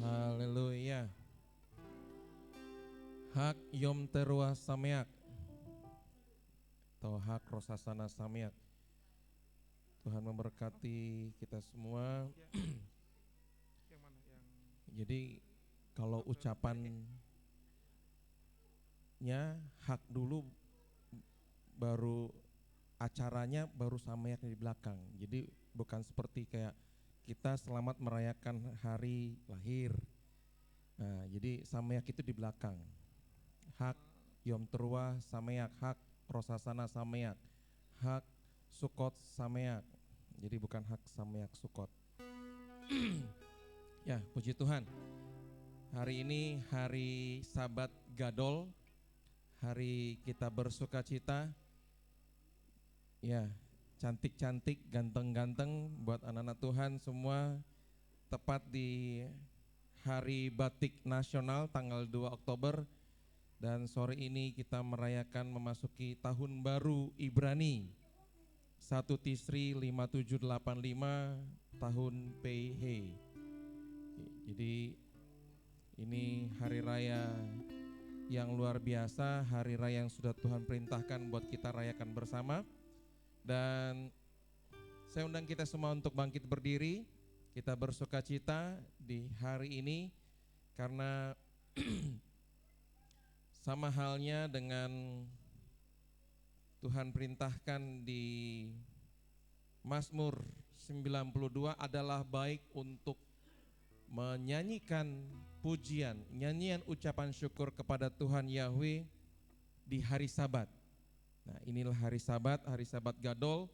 Haleluya. Hak Yom Teruah Sameak atau Hak Rosasana Sameak. Tuhan memberkati kita semua. Jadi kalau ucapannya hak dulu, baru acaranya baru Sameak di belakang. Jadi bukan seperti kayak kita selamat merayakan hari lahir. Nah, jadi Sameak itu di belakang. Hak Yom Teruah Sameak, hak Rosasana Sameak, hak Sukot Sameak. Jadi bukan hak Sameak Sukot. Ya, puji Tuhan. Hari ini hari Sabat Gadol, hari kita bersuka cita. Ya, cantik-cantik, ganteng-ganteng buat anak-anak Tuhan semua. Tepat di Hari Batik Nasional tanggal 2 Oktober. Dan sore ini kita merayakan memasuki tahun baru Ibrani 1 Tisri 5785 tahun PH. Jadi ini hari raya yang luar biasa, hari raya yang sudah Tuhan perintahkan buat kita rayakan bersama. Dan saya undang kita semua untuk bangkit berdiri, kita bersuka cita di hari ini karena sama halnya dengan Tuhan perintahkan di Mazmur 92 adalah baik untuk menyanyikan pujian, nyanyian ucapan syukur kepada Tuhan Yahweh di hari Sabat. Nah, inilah hari Sabat Gadol,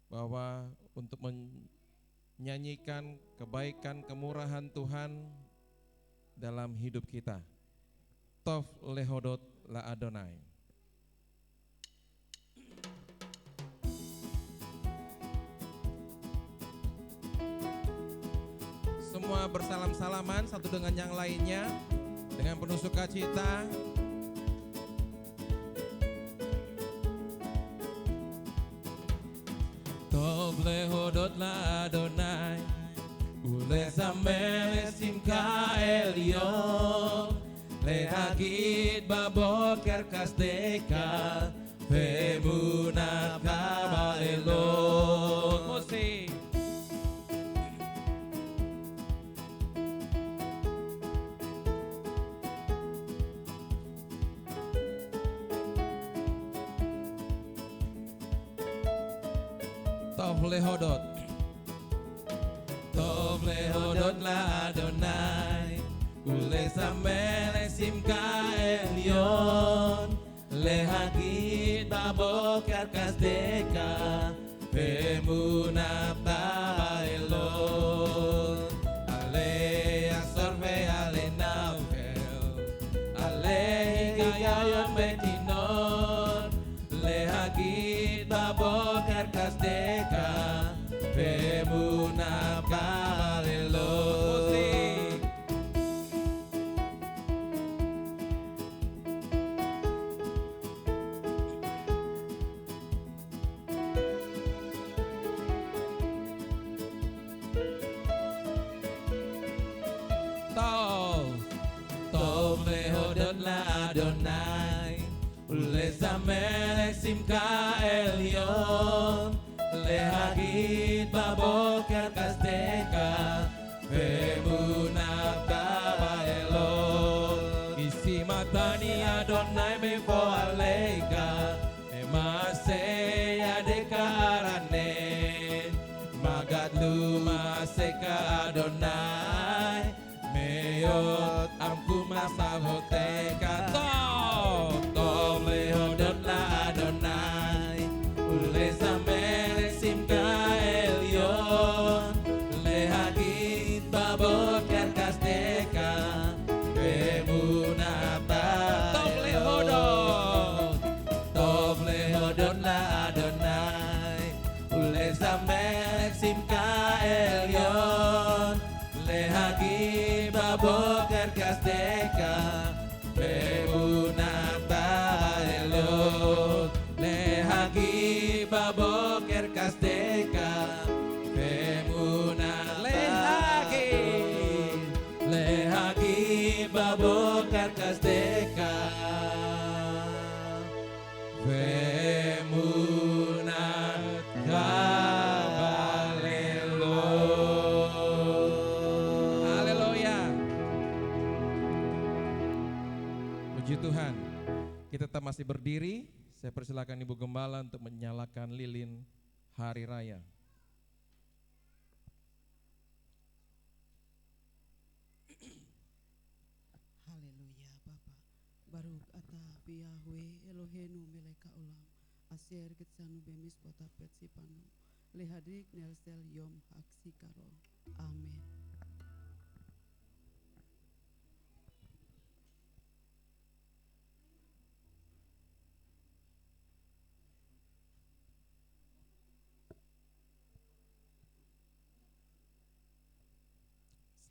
bahwa untuk menyanyikan kebaikan, kemurahan Tuhan dalam hidup kita. Tov lehodot la Adonai. Semua bersalam-salaman satu dengan yang lainnya dengan penuh sukacita. Tov lehodot la Adonai, ולזמר לשמחה עליון, להגיד בבוקר חסדך ואמונתך בלילות. מוסי טוב להודות, טוב להודות לאדוני ולזמר לשמחה עליון, להגיד בבוקר חסדך ואמונתך בלילות. עלי עשור ועלי נבל, עלי היגיון ותינון, להגיד בבוקר חסדך ואמונתך בלילות. טוב להודות לאדוני ולזמר לשמחה עליון, להגיד בבוקר חסדך ואמונתך בלילות. כי שימתני אדוני בפועליך, במעשה ידיך ארנן. מה גדלו מעשיך אדוני, מאוד עמקו מחשבותיך. טוב להודות לאדוני ולזמר לשמחה עליון, להגיד בבוקר חסדך ואמונתך. טוב להודות לאדוני ולזמר לשמחה עליון, להגיד בבוקר חסדך ואמונתך בלילות. להגיד בבוקר חסדך ואמונתך. להגיד Puji Tuhan. Kita tetap masih berdiri. Saya persilakan Ibu Gembala untuk menyalakan lilin Hari Raya. Haleluya Bapa. Baruch atah Yahweh Eloheinu melek haolam. Asher ketsanu bemis potapet sipanu. Lehadik nelsel yom haksikaro. Amin.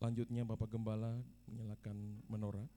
Selanjutnya Bapak Gembala menyalakan menorah.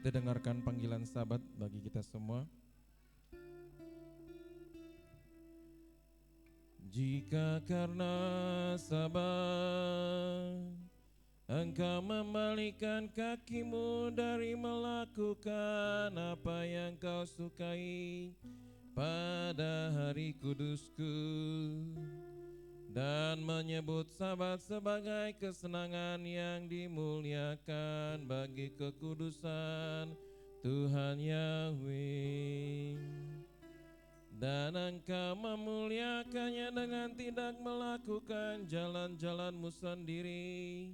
Kita dengarkan panggilan sahabat bagi kita semua. Jika karena sabar engkau membalikan kakimu dari melakukan apa yang kau sukai pada hari kudusku, dan menyebut Sabat sebagai kesenangan yang dimuliakan bagi kekudusan Tuhan Yahweh, dan engkau memuliakannya dengan tidak melakukan jalan-jalanmu sendiri,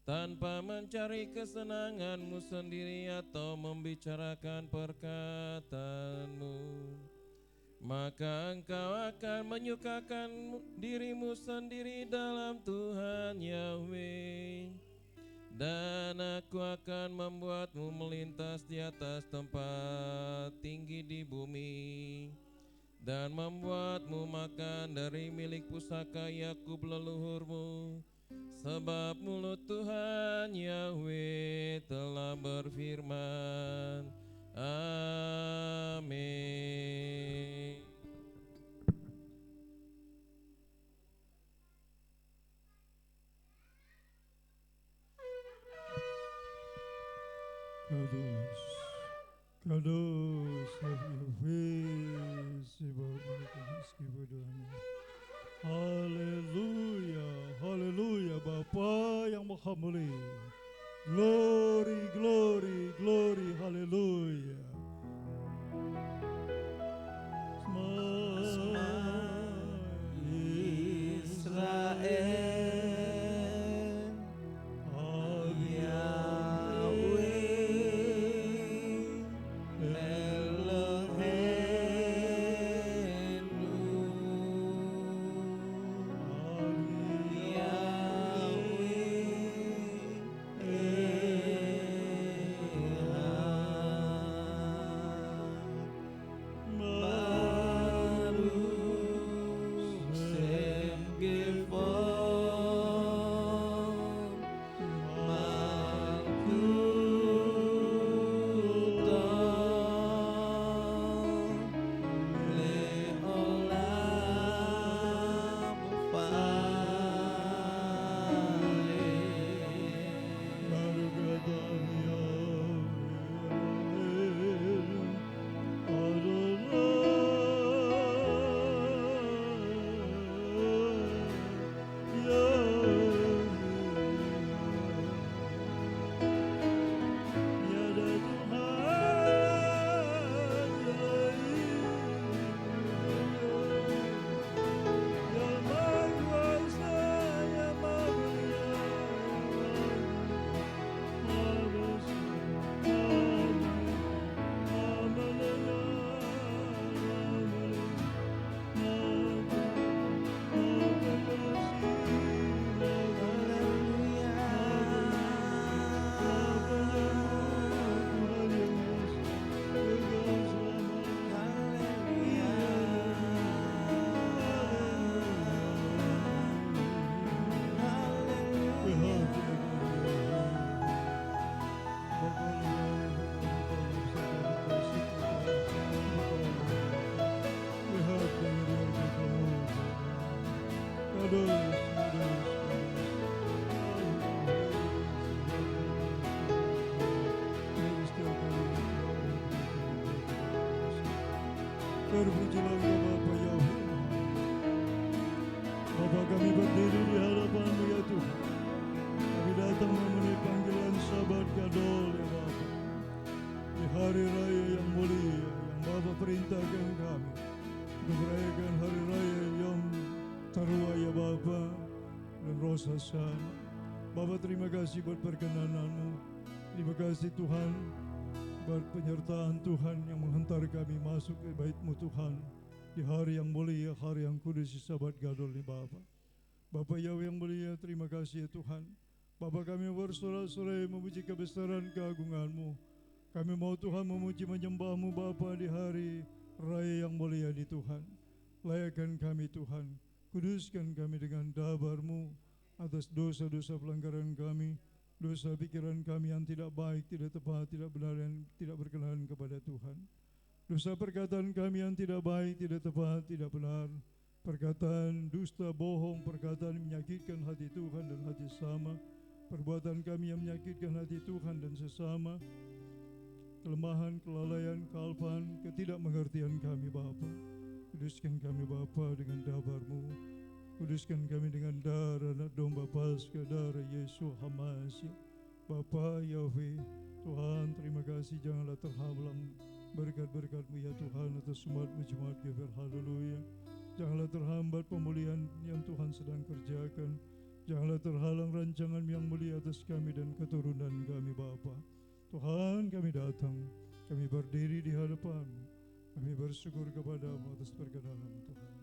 tanpa mencari kesenanganmu sendiri atau membicarakan perkataanmu, maka engkau akan menyukakan dirimu sendiri dalam Tuhan Yahweh, dan aku akan membuatmu melintas di atas tempat tinggi di bumi, dan membuatmu makan dari milik pusaka Yakub leluhurmu, sebab mulut Tuhan Yahweh telah berfirman. Amin. Kadosh, Kadosh, Yahweh, Sebab Kudus. Haleluya, haleluya, Bapa yang Maha Mulia. Glory, glory, glory, haleluya. Israel, Yahweh Eloheinu, Yahweh Terpujilah Engkau Bapa Yahweh. Bapa, kami berdiri di hadapan-Mu ya Tuhan. Kami datang memenuhi panggilan Sabat Gadol ya Bapa. Di hari raya yang mulia yang Bapa perintahkan kami untuk merayakan hari raya Yom Teruah ya Bapa dan Rosh Hashanah. Bapa, terima kasih buat perkenanan-Mu. Terima kasih Tuhan buat penyertaan Tuhan yang menghantar kami masuk ke bait-Mu Tuhan di hari yang mulia, hari yang kudus di Sabat Gadol ini Bapa. Bapa Yahweh yang mulia, terima kasih ya Tuhan. Bapa, kami bersorak-sorai memuji kebesaran keagungan-Mu. Kami mau Tuhan memuji menyembah-Mu Bapa di hari raya yang mulia ini Tuhan. Layakan kami Tuhan, kuduskan kami dengan dabar-Mu atas dosa-dosa pelanggaran kami, dosa pikiran kami yang tidak baik, tidak tepat, tidak benar, dan tidak berkenan kepada Tuhan. Dosa perkataan kami yang tidak baik, tidak tepat, tidak benar, perkataan dusta, bohong, perkataan yang menyakitkan hati Tuhan dan hati sesama, perbuatan kami yang menyakitkan hati Tuhan dan sesama, kelemahan, kelalaian, kealpaan, ketidakmengertian kami Bapa. Kuduskan kami Bapa dengan dabar-Mu. Kuduskan kami dengan darah anak domba Paskah, darah Yesus Hamasya. Bapa Yahweh, Tuhan terima kasih, janganlah terhalang berkat-berkat-Mu ya Tuhan atas umat-Mu jemaat GBR. Haleluya. Janganlah terhambat pemulihan yang Tuhan sedang kerjakan. Janganlah terhalang rancangan yang mulia atas kami dan keturunan kami Bapa. Tuhan, kami datang, kami berdiri di hadapan-Mu. Kami bersyukur kepada-Mu atas perkenan-Mu Tuhan.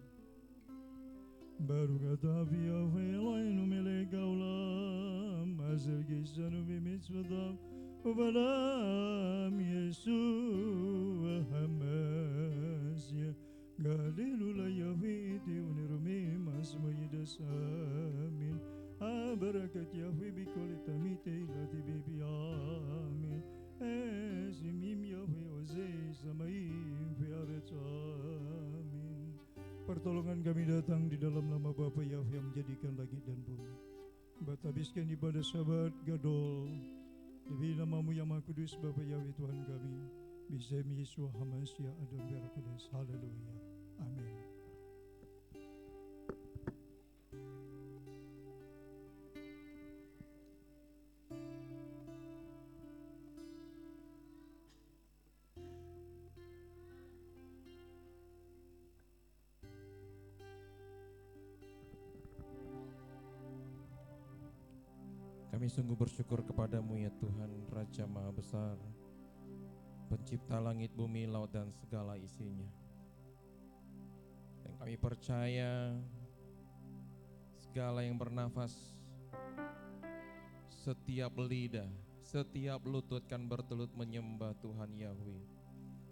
Baru kata Yahweh Eloheinu melek aulam, Azel gisanu bimitzvotav, Ubalam Yeshua Hamasya, Galilula Yahweh tiunirumi masmoyidas amin. Abarakat Yahweh bikoletamite ilati bibi amin. Ezimim Yahweh ozei samaim fiaret amin. Pertolongan kami datang di dalam nama Bapa Yahweh yang menjadikan langit dan bumi. Habiskan ibadah Sabat Gadol demi nama-Mu yang Maha Kudus Bapa Yahweh Tuhan kami. Bisem Yeshua Hamasya Adon Biar Kudus. Haleluya. Amin. Kami sungguh bersyukur kepada-Mu ya Tuhan, Raja Maha Besar, Pencipta langit, bumi, laut, dan segala isinya. Dan kami percaya segala yang bernafas, setiap lidah, setiap lutut kan bertelut menyembah Tuhan Yahweh,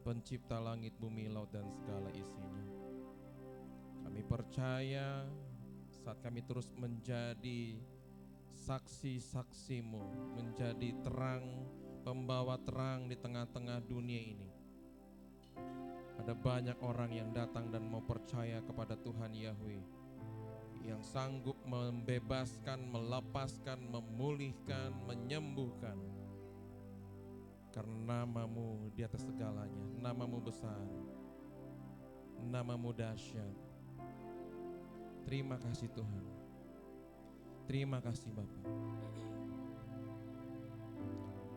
Pencipta langit, bumi, laut, dan segala isinya. Kami percaya saat kami terus menjadi saksi-saksi-Mu, menjadi terang, pembawa terang di tengah-tengah dunia ini. Ada banyak orang yang datang dan mau percaya kepada Tuhan Yahweh, yang sanggup membebaskan, melepaskan, memulihkan, menyembuhkan. Karena nama-Mu di atas segalanya, nama-Mu besar, nama-Mu dahsyat. Terima kasih Tuhan. Terima kasih Bapa.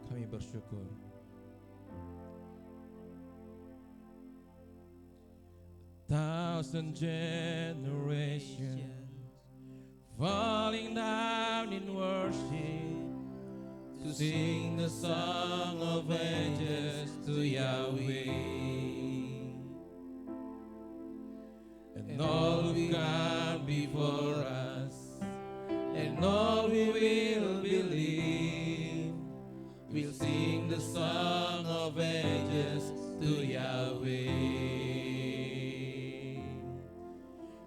Kami bersyukur. Thousand generations falling down in worship to sing the song of ages to Yahweh. And all who come before us, and all who will believe, will sing the song of ages to Yahweh.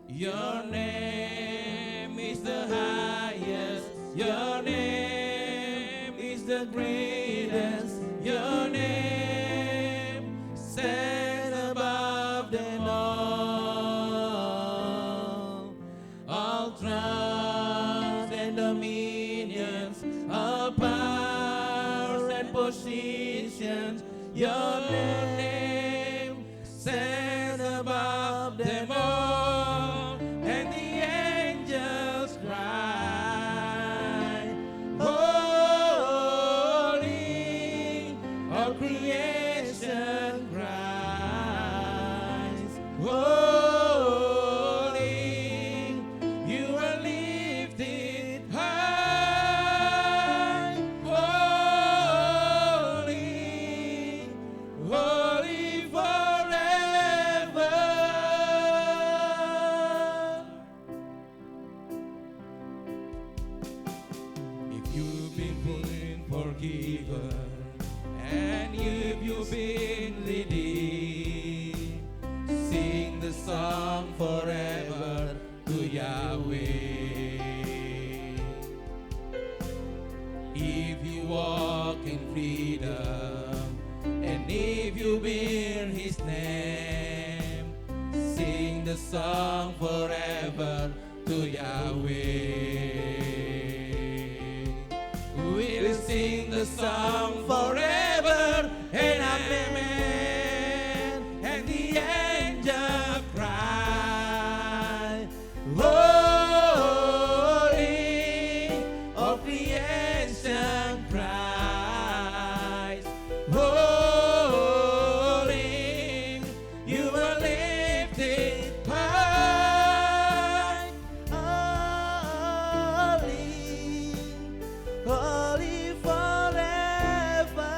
Your name is the highest, your name is the greatest, your name stands above them all. All trials Your name stands above them all, and the angels cry, holy, all creation cries, holy, you are lifted high, holy, holy forever. If you've been forgiven and if you've been redeemed, sing the song forever to Yahweh. If you walk in freedom and if you bear His name, sing the song forever to Yahweh. We'll sing the song forever and amen. And the angels cry, holy, all creation cries, holy, you are lifted high, holy, holy forever.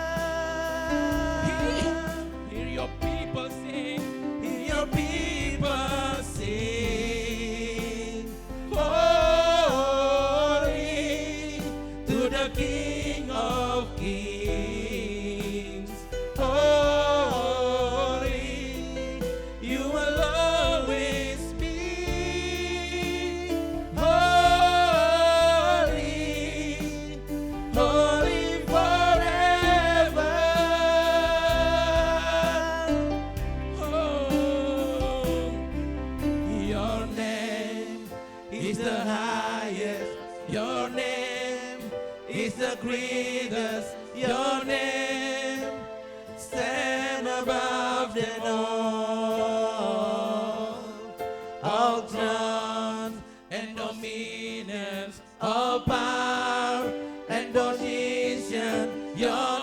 Hear your people sing, hear your people sing, holy to the King of Kings, holy, you will always be, holy, holy forever. Oh, your name is the highest, your name is the greatest, your name stand above them all thrones and dominions, all power and position, your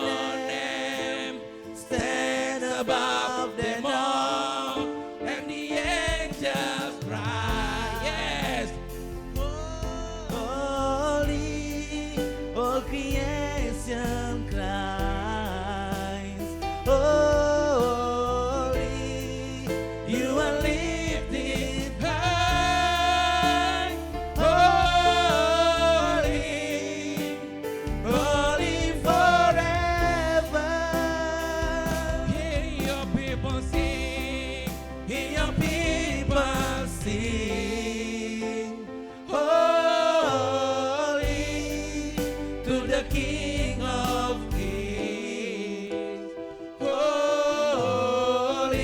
name stands above them all, and the angels cry, yes, holy, all creation cries, holy, you are lifted high, holy, holy forever. Hear your people sing, hear your people sing, holy to the King of Kings, holy,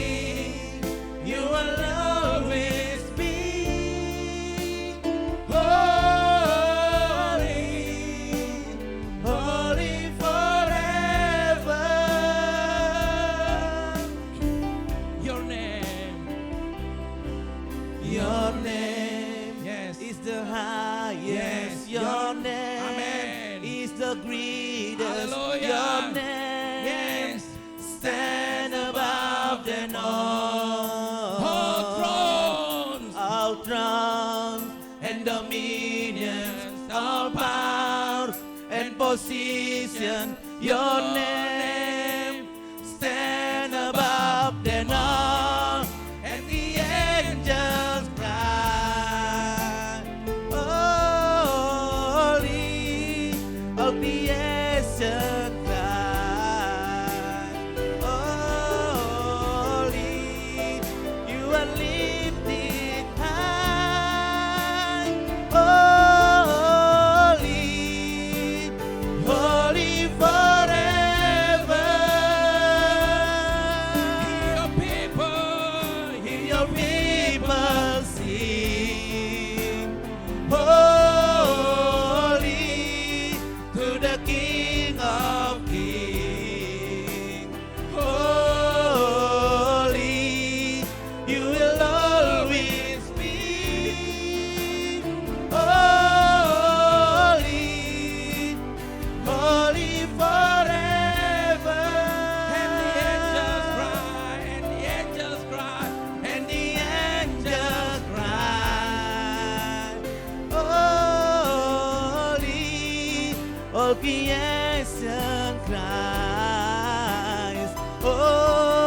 you will always be, holy, holy forever. Your name, yes, is the highest. Yes, your name, amen, is the greatest. Hallelujah. Your name, yes, stand above them all thrones and dominions, all power and position. Your name stand above them all, and the angels cry, holy, all creation cry, holy, you are lifted high, holy, holy forever. Hear your people sing, holy to the King of Kings, all creation cries, holy,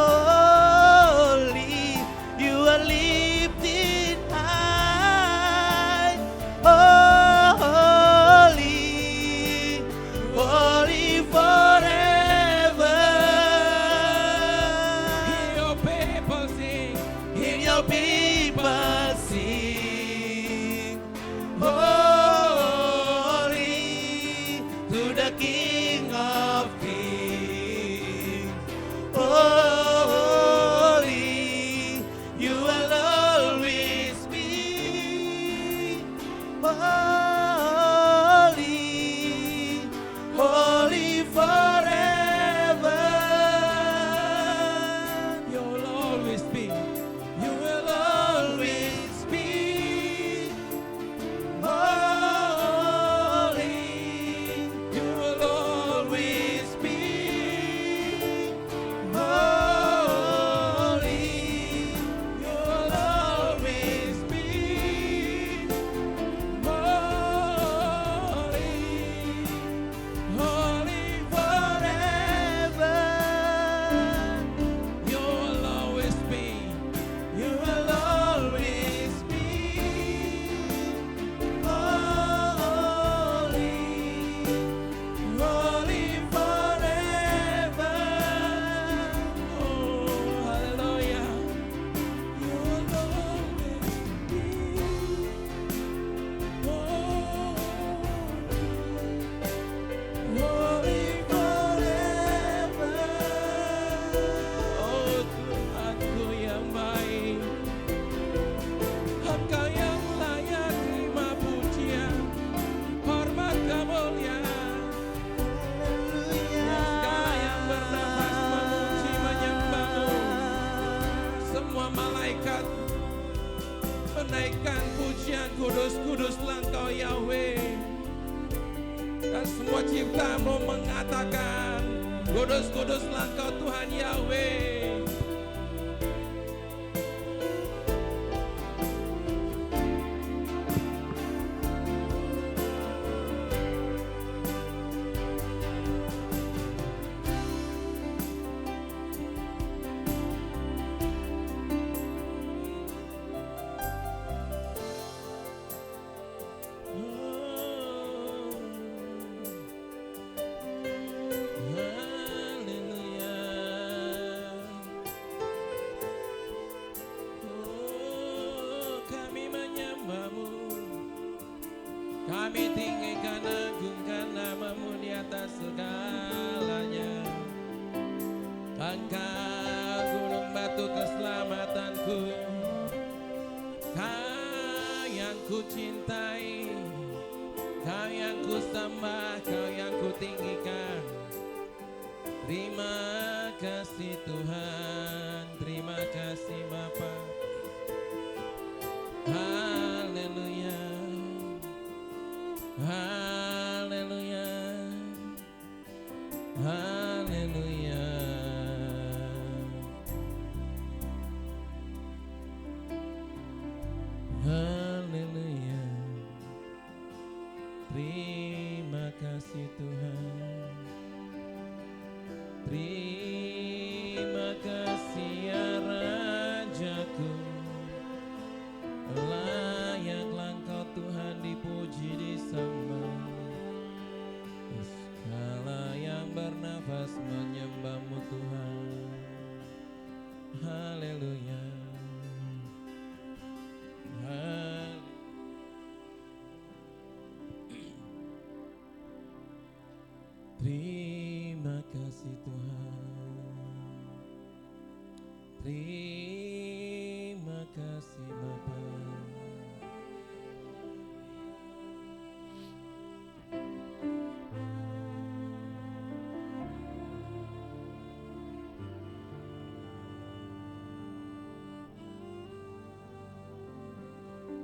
you are lifted high, holy, holy forever. Hear your people sing. Hear your people sing, holy to the King of Kings. Holy, you will always be. Holy, holy forever. You'll always be. You will always be holy. You will Always be holy. You will always be holy. Holy forever. You will always be. You will always be holy, holy forever. Oh, hallelujah. You will always be holy forever. Oh, Tuhanku yang baik, Engkau yang layak terima pujian, hormat kemuliaan. Segala yang bernafas memuji menyembah-Mu. Semua malaikat menaikkan pujian, kudus-kuduslah Engkau Yahweh. Dan semua cipta-Mu mengatakan, kudus-kuduslah Engkau Tuhan Yahweh. Kami tinggikan, agungkan nama-Mu di atas segalanya. Engkau gunung batu keselamatanku, Kau yang ku cintai, Kau yang ku sembah, Kau yang ku tinggikan. Terima kasih Tuhan, terima kasih Bapa. Haleluya. Haleluya. Haleluya. Haleluya. Terima kasih Tuhan. Terima kasih ya Rajaku. Layaklah Engkau Tuhan dipuji disembah. Segala yang bernafas menyembah-Mu Tuhan. Haleluya. Terima kasih Tuhan. Terima kasih Bapa.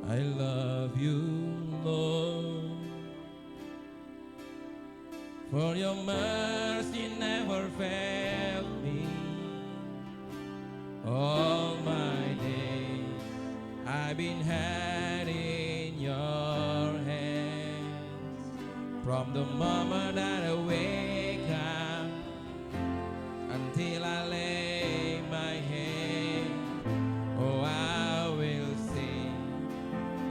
I love you, Lord, for your mercy never failed me. All my days I've been had in your hands. From the moment that I wake up until I lay my head, oh, I will sing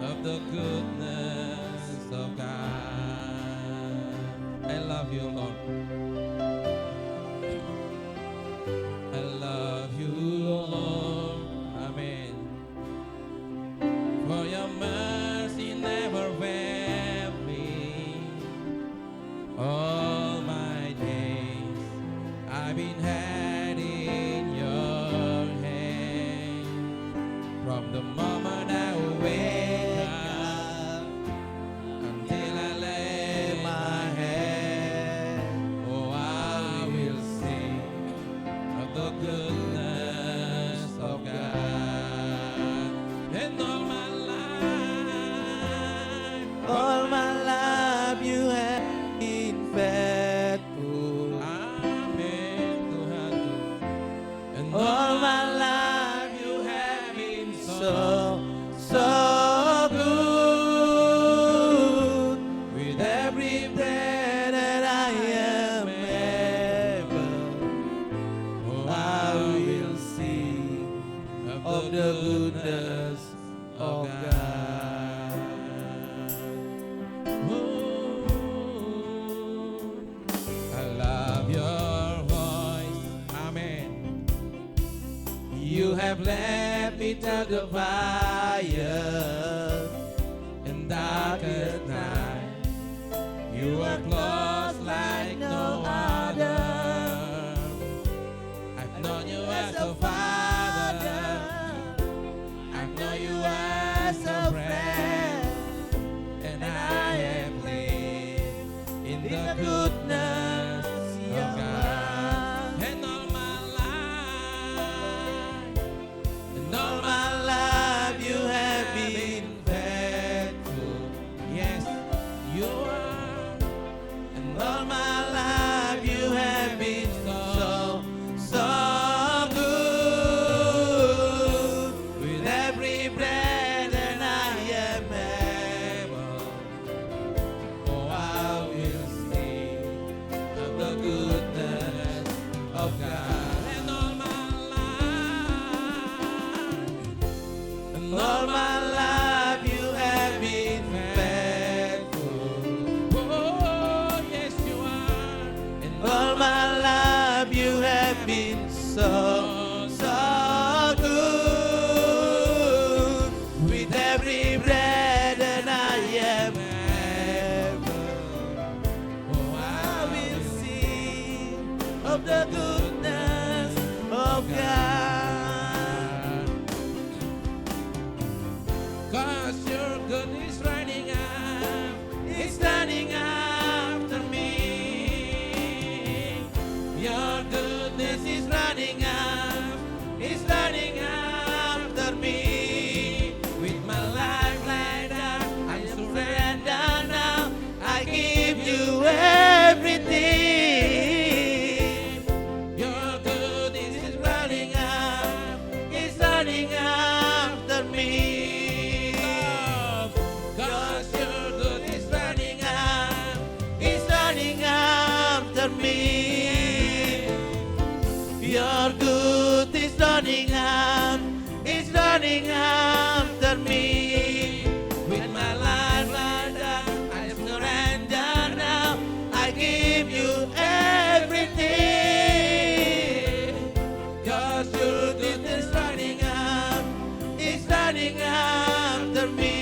of the goodness of God. I love you, Lord. I love you, Lord. Amen. For your mercy never failed me. All my days I've been had in your hand. From the moment I wake up until I lay my head, oh, I will sing of the goodness of God. And all my life you have been faithful. Amen, Tuhan. And All my life you have been so good. with Every breath that I am able, oh, I will sing of the goodness of God. I love your voice. Amen. You have led me to the fire In darkest night. you are close like no other. I've known you as a father. I've known you as a friend. And I have lived in the goodness of God. And all my life, and all my life you have been faithful. Yes, you are. And all my life you have been so good. With every breath that I am able, oh, I will sing of the goodness of God. And all my life, and all my life you have been faithful. oh, yes, you are. And All my life you have been so good. With every breath that I am able, oh, I will sing of the goodness of God. 'Cause your goodness running up, It's running after me. your goodness is running up. It's running after me. With my life laid down, I surrender now. I give you everything. Your goodness is running up. It's running after me. 'Cause your goodness is running up. It's running after me. Your good is running up. It's running after me. With my life laid down, I surrender now. I give you everything. 'Cause your good is running up. It's running after me.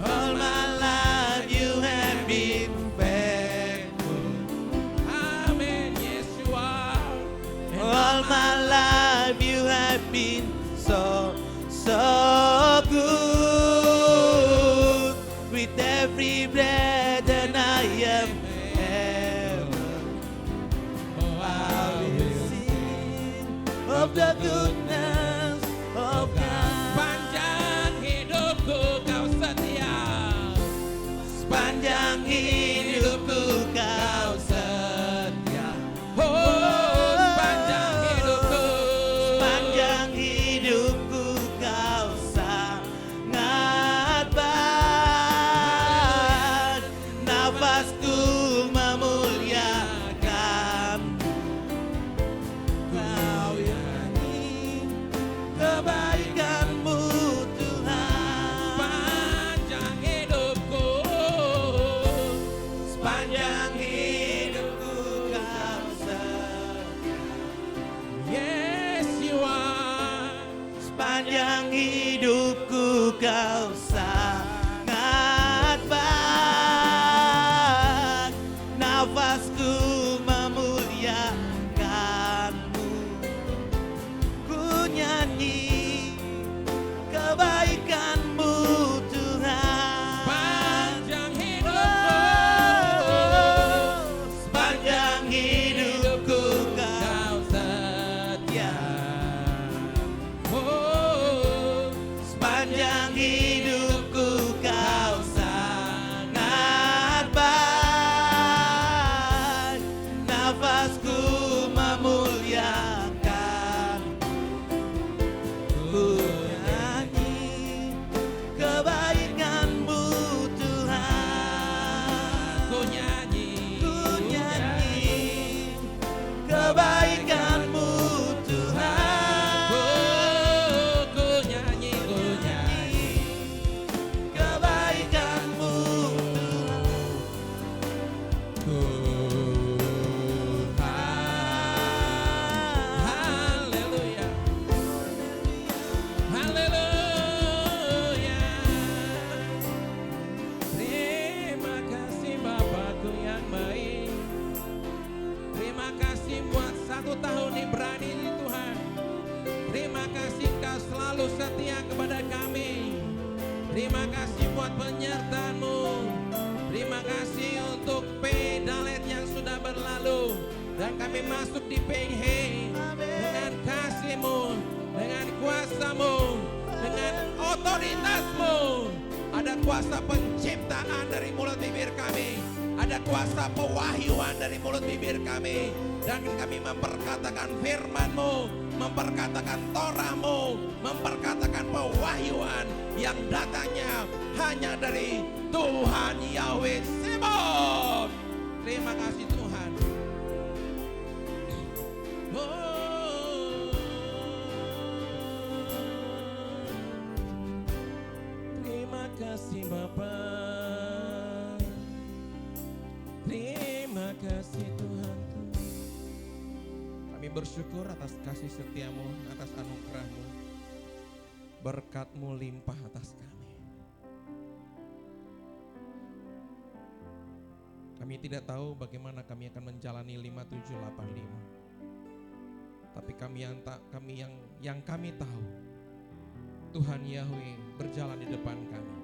All my life you have been faithful. Amen. Yes, you are. All my life you have been so good. With every breath that I am able, Oh, I will sing of the goodness of God. Sepanjang hidupku kau setia. Sepanjang hidupku kau setia. Oh, sepanjang hidupku. Sepanjang hidupku kau sangat baik. Sepanjang hidupku kau sangat baik, nafasku memuliakanmu. Ku nyanyi kebaikanmu Tuhan. Panjang hidupku, Sepanjang hidupku kau setia. Sepanjang hidupku kau sangat baik, nafasku memuliakan. Ku nyanyi kebaikanmu Tuhan. Ku nyanyi, Ku nyanyi kebaikanmu Tuhan. ku nyanyi, Kebaikanmu haleluya, haleluya. Terima kasih Bapakku yang baik. Terima kasih buat 1 tahun Ibrani ini Tuhan. Terima kasih Kau selalu setia kepada kami. Terima kasih buat penyertaan-Mu. Terima kasih untuk pedalet yang sudah berlalu. Dan kami masuk di PH dengan kasih-Mu, dengan kuasa-Mu, dengan otoritas-Mu. Ada kuasa penciptaan dari mulut bibir kami. Ada kuasa pewahyuan dari mulut bibir kami. Dan kami memperkatakan firman-Mu, memperkatakan Torah-Mu, memperkatakan pewahyuan yang datangnya hanya dari Tuhan Yahweh Sebot. Terima kasih Tuhan. Terima kasih Bapa. Terima kasih Tuhanku. Kami bersyukur atas kasih setia-Mu, atas anugerah-Mu. Berkat-Mu limpah atas kami. Kami tidak tahu bagaimana kami akan menjalani 5785. Tapi kami yang kami tahu, Tuhan Yahweh berjalan di depan kami.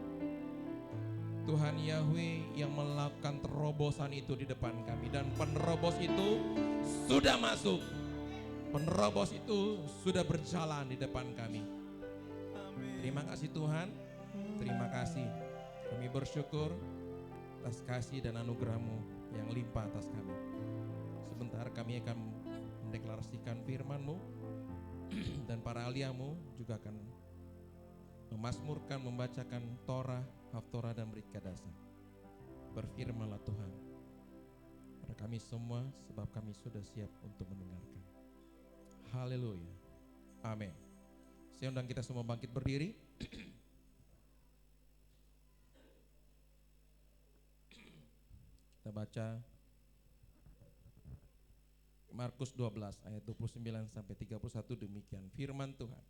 Tuhan Yahweh yang melakukan terobosan itu di depan kami. Dan penerobos itu sudah masuk. Penerobos itu sudah berjalan di depan kami. Terima kasih Tuhan. Terima kasih. Kami bersyukur atas kasih dan anugerah-Mu yang limpah atas kami. Sebentar kami akan mendeklarasikan firman-Mu. Dan para ahli-Mu juga akan memazmurkan, membacakan Torah, Haftorah dan Brit Kadasa. Berfirmanlah Tuhan pada kami semua, sebab kami sudah siap untuk mendengarkan. Haleluya. Amin. Saya undang kita semua bangkit berdiri. Kita baca Markus 12 ayat 29 sampai 31, demikian firman Tuhan.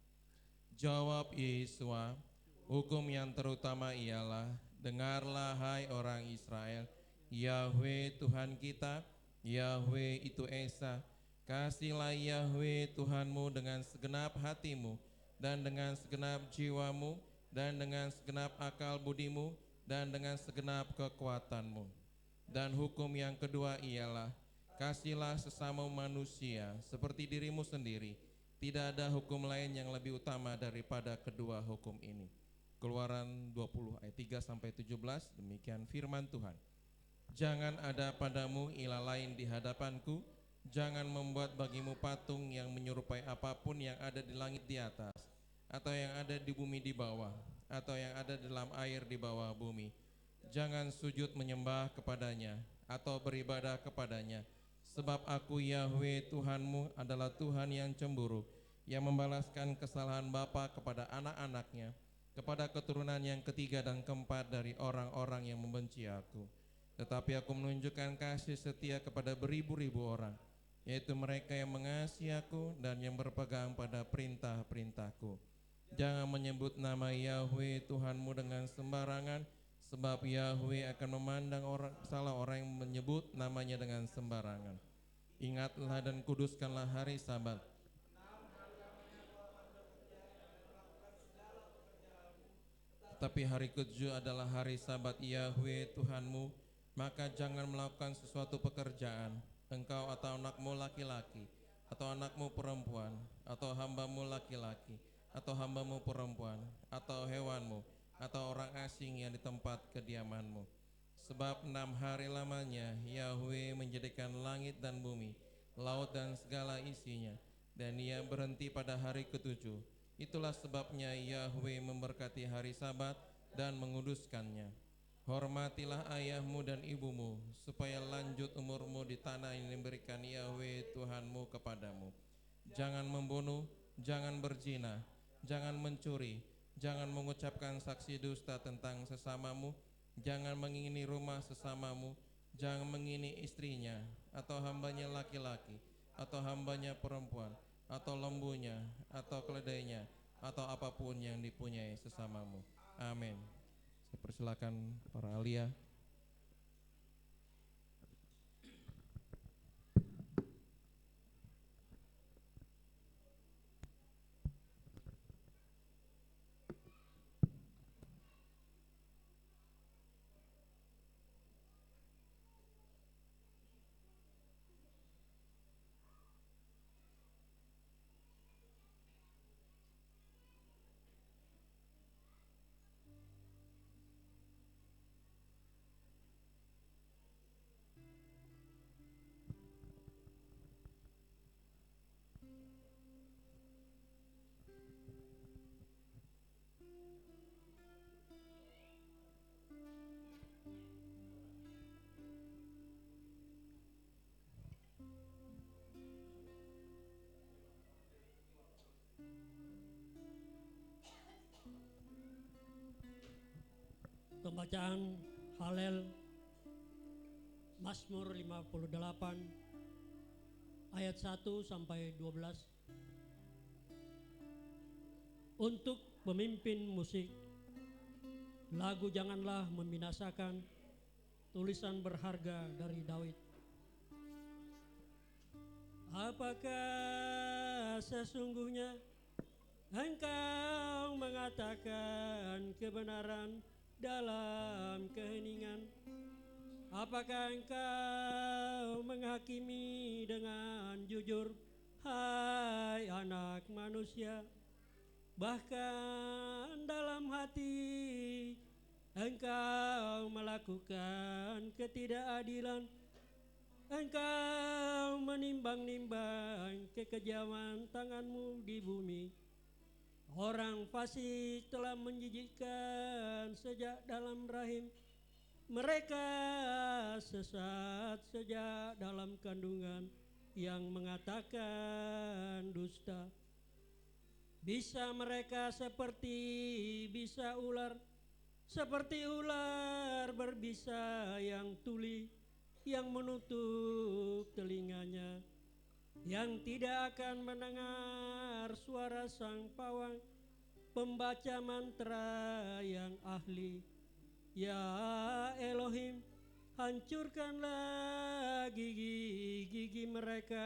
Jawab Yesua, hukum yang terutama ialah, dengarlah hai orang Israel, Yahweh Tuhan kita, Yahweh itu Esa. Kasihlah Yahweh Tuhanmu dengan segenap hatimu, dan dengan segenap jiwamu, dan dengan segenap akal budimu, dan dengan segenap kekuatanmu. Dan hukum yang kedua ialah, kasihlah sesama manusia seperti dirimu sendiri. Tidak ada hukum lain yang lebih utama daripada kedua hukum ini. Keluaran 20 ayat 3 sampai 17, demikian firman Tuhan. Jangan ada padamu ilah lain di hadapanku. Jangan membuat bagimu patung yang menyerupai apapun yang ada di langit di atas, atau yang ada di bumi di bawah, atau yang ada dalam air di bawah bumi. Jangan sujud menyembah kepadanya atau beribadah kepadanya. Sebab aku Yahweh Tuhanmu adalah Tuhan yang cemburu, yang membalaskan kesalahan bapa kepada anak-anaknya, kepada keturunan yang ketiga dan keempat dari orang-orang yang membenci aku. Tetapi aku menunjukkan kasih setia kepada beribu-ribu orang, yaitu mereka yang mengasihi aku dan yang berpegang pada perintah-perintahku. Jangan menyebut nama Yahweh Tuhanmu dengan sembarangan, sebab Yahweh akan memandang salah orang yang menyebut namanya dengan sembarangan. Ingatlah dan kuduskanlah hari Sabat. Tetapi hari ketujuh adalah hari Sabat Yahweh Tuhanmu, maka jangan melakukan sesuatu pekerjaan, engkau atau anakmu laki-laki, atau anakmu perempuan, atau hambamu laki-laki, atau hambamu perempuan, atau hewanmu, atau orang asing yang di tempat kediamanmu. Sebab 6 hari lamanya Yahweh menjadikan langit dan bumi, laut dan segala isinya, dan Ia berhenti pada hari ketujuh. Itulah sebabnya Yahweh memberkati hari Sabat dan menguduskannya. Hormatilah ayahmu dan ibumu, supaya lanjut umurmu di tanah yang diberikan Yahweh Tuhanmu kepadamu. Jangan membunuh, jangan berzina, jangan mencuri, jangan mengucapkan saksi dusta tentang sesamamu, jangan mengingini rumah sesamamu, jangan mengingini istrinya, atau hambanya laki-laki, atau hambanya perempuan, atau lembunya, atau keledainya, atau apapun yang dipunyai sesamamu. Amin. Saya persilakan para alia. Pembacaan Halel Mazmur 58 ayat 1 sampai 12. Untuk pemimpin musik, lagu Janganlah Membinasakan, tulisan berharga dari Daud. Apakah sesungguhnya engkau mengatakan kebenaran dalam keheningan? Apakah engkau menghakimi dengan jujur, hai anak manusia? Bahkan dalam hati engkau melakukan ketidakadilan. Engkau menimbang-nimbang kekejaman tanganmu di bumi. Orang fasik telah menjijikkan sejak dalam rahim. Mereka sesat sejak dalam kandungan, yang mengatakan dusta. Bisa mereka seperti bisa ular, seperti ular berbisa yang tuli, yang menutup telinganya, yang tidak akan mendengar suara sang pawang, pembaca mantra yang ahli. Ya Elohim, hancurkanlah gigi-gigi mereka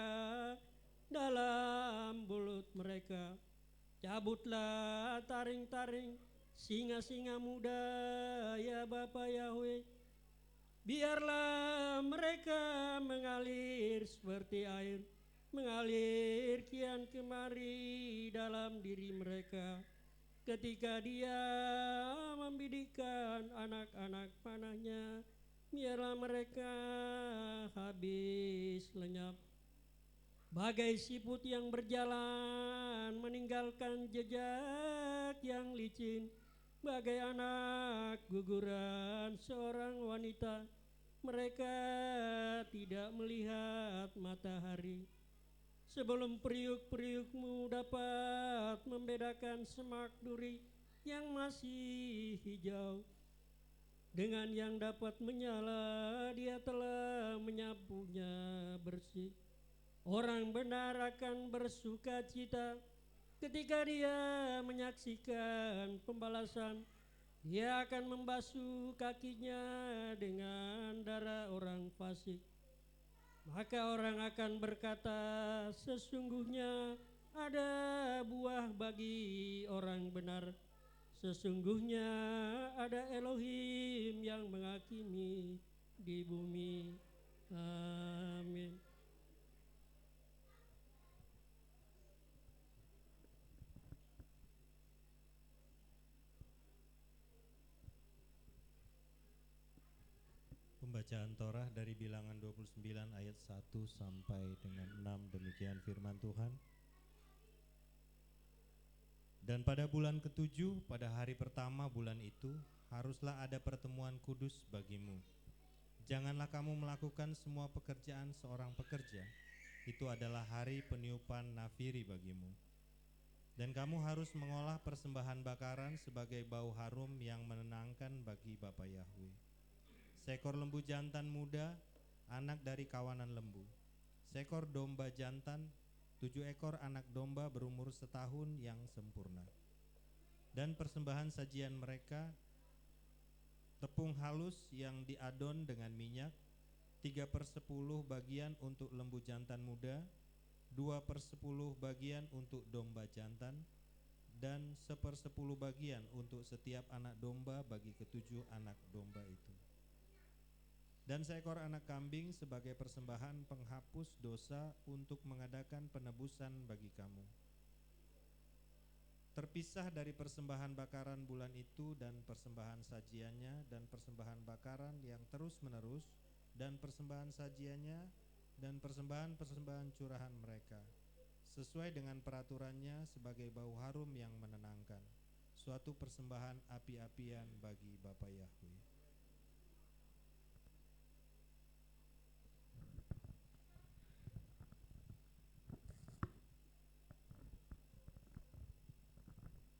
dalam mulut mereka. Cabutlah taring-taring singa-singa muda, ya Bapa Yahweh. Biarlah mereka mengalir seperti air, mengalir kian kemari dalam diri mereka. Ketika Dia membidikkan anak-anak panahnya, biarlah mereka habis lenyap. Bagai siput yang berjalan meninggalkan jejak yang licin, bagai anak guguran seorang wanita, mereka tidak melihat matahari. Sebelum periuk-periukmu dapat membedakan semak duri yang masih hijau dengan yang dapat menyala, Dia telah menyapunya bersih. Orang benar akan bersuka cita Ketika dia menyaksikan pembalasan, dia akan membasuh kakinya dengan darah orang fasik. Maka orang akan berkata, sesungguhnya ada buah bagi orang benar. Sesungguhnya ada Elohim yang menghakimi di bumi. Amin. Pembacaan Torah dari Bilangan 29 ayat 1 sampai dengan 6, demikian firman Tuhan. Dan pada bulan ke-7, pada hari pertama bulan itu, haruslah ada pertemuan kudus bagimu. Janganlah kamu melakukan semua pekerjaan seorang pekerja. Itu adalah hari peniupan nafiri bagimu. Dan kamu harus mengolah persembahan bakaran sebagai bau harum yang menenangkan bagi Bapa Yahwe. Seekor lembu jantan muda, anak dari kawanan lembu. Seekor domba jantan, 7 ekor anak domba berumur setahun yang sempurna. Dan persembahan sajian mereka, tepung halus yang diadon dengan minyak, 3/10 bagian untuk lembu jantan muda, 2/10 bagian untuk domba jantan, dan 1/10 bagian untuk setiap anak domba bagi ke-7 anak domba itu. Dan seekor anak kambing sebagai persembahan penghapus dosa untuk mengadakan penebusan bagi kamu. Terpisah dari persembahan bakaran bulan itu dan persembahan sajiannya dan persembahan bakaran yang terus menerus dan persembahan sajiannya dan persembahan curahan mereka, sesuai dengan peraturannya sebagai bau harum yang menenangkan, suatu persembahan api-apian bagi Bapa Yahwe.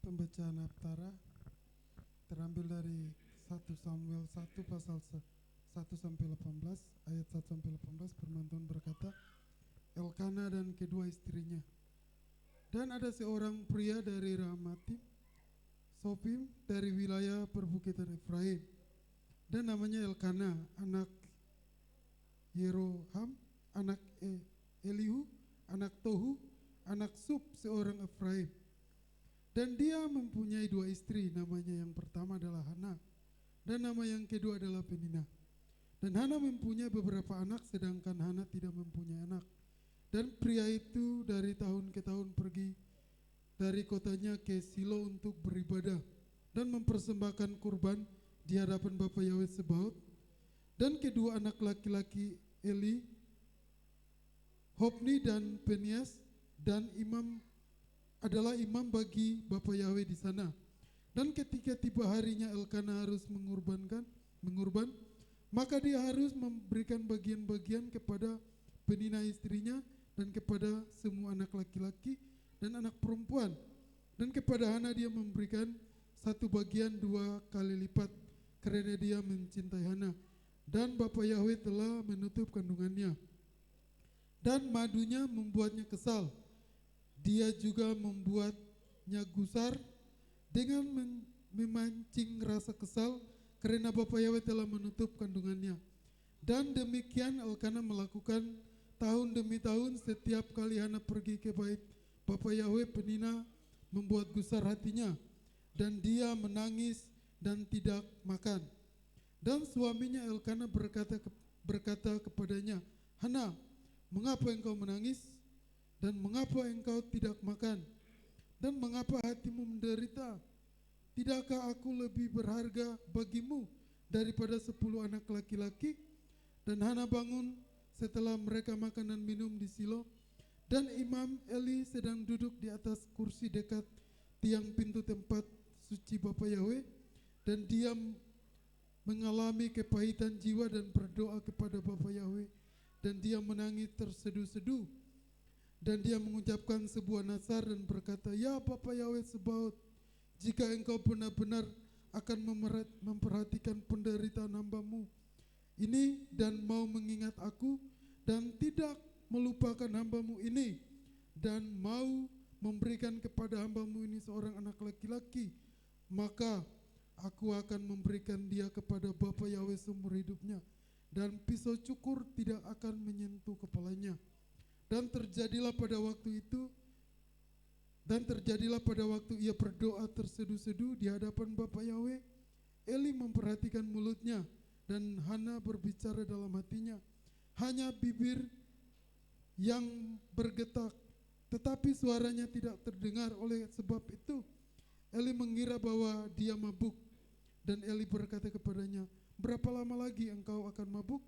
Pembacaan Haftarah terambil dari 1 Samuel 1 pasal 1 sampai 18, ayat 1 sampai 18. Firman Tuhan berkata, Elkana dan kedua istrinya. Dan ada seorang pria dari Ramatim Sofim dari wilayah perbukitan Efraim, dan namanya Elkana, anak Yeroham, anak Elihu, anak Tohu, anak Sub, seorang Efraim. Dan dia mempunyai 2 istri, namanya yang pertama adalah Hana, dan nama yang kedua adalah Penina. Dan Hana mempunyai beberapa anak, sedangkan Hana tidak mempunyai anak. Dan pria itu dari tahun ke tahun pergi dari kotanya ke Silo untuk beribadah dan mempersembahkan kurban di hadapan Bapa Yahwe Sebaot. Dan kedua anak laki-laki Eli, Hofni dan Penias, dan adalah imam bagi Bapa Yahwe di sana. Dan ketika tiba harinya Elkana harus mengurban, maka dia harus memberikan bagian-bagian kepada Penina istrinya dan kepada semua anak laki-laki dan anak perempuan. Dan kepada Hana dia memberikan 1 bagian 2 kali lipat, karena dia mencintai Hana. Dan Bapa Yahwe telah menutup kandungannya. Dan madunya membuatnya kesal. Dia juga membuatnya gusar dengan memancing rasa kesal, karena Bapa Yahwe telah menutup kandungannya. Dan demikian Elkana melakukan tahun demi tahun. Setiap kali Hana pergi ke bait Bapa Yahwe, Penina membuat gusar hatinya, dan dia menangis dan tidak makan. Dan suaminya Elkana berkata kepadanya, Hana, mengapa engkau menangis? Dan mengapa engkau tidak makan? Dan mengapa hatimu menderita? Tidakkah aku lebih berharga bagimu daripada 10 anak laki-laki? Dan Hana bangun setelah mereka makan dan minum di Silo. Dan Imam Eli sedang duduk di atas kursi dekat tiang pintu tempat suci Bapa Yahwe. Dan dia mengalami kepahitan jiwa dan berdoa kepada Bapa Yahwe. Dan dia menangis terseduh-seduh. Dan dia mengucapkan sebuah nazar dan berkata, Ya Bapa Yahwe Sebaot, jika engkau benar-benar akan memperhatikan penderitaan hamba-Mu ini dan mau mengingat aku dan tidak melupakan hamba-Mu ini dan mau memberikan kepada hambamu ini seorang anak laki-laki, maka aku akan memberikan dia kepada Bapa Yahweh seumur hidupnya, dan pisau cukur tidak akan menyentuh kepalanya. Dan terjadilah pada waktu ia berdoa terseduh-seduh di hadapan Bapa Yahweh, Eli memperhatikan mulutnya, dan Hana berbicara dalam hatinya, hanya bibir yang bergetak, tetapi suaranya tidak terdengar. Oleh sebab itu Eli mengira bahwa dia mabuk, dan Eli berkata kepadanya, berapa lama lagi engkau akan mabuk?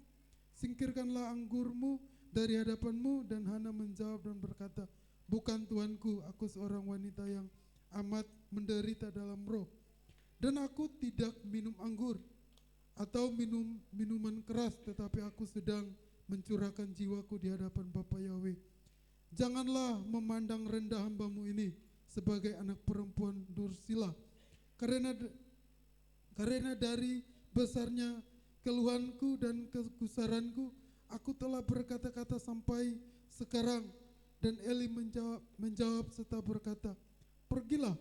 Singkirkanlah anggurmu dari hadapanmu. Dan Hana menjawab dan berkata, bukan tuanku, aku seorang wanita yang amat menderita dalam roh, dan aku tidak minum anggur atau minuman keras, tetapi aku sedang mencurahkan jiwaku di hadapan Bapa Yahweh. Janganlah memandang rendah hambamu ini sebagai anak perempuan dursila, karena dari besarnya keluhanku dan kegusaranku, aku telah berkata-kata sampai sekarang. Dan Eli menjawab serta berkata, pergilah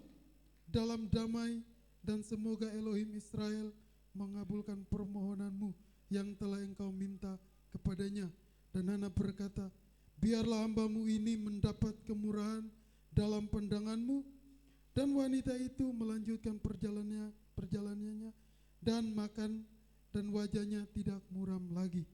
dalam damai, dan semoga Elohim Israel mengabulkan permohonanmu yang telah engkau minta kepadanya. Dan Hana berkata, biarlah hambamu ini mendapat kemurahan dalam pandanganmu. Dan wanita itu melanjutkan perjalanannya dan makan, dan wajahnya tidak muram lagi.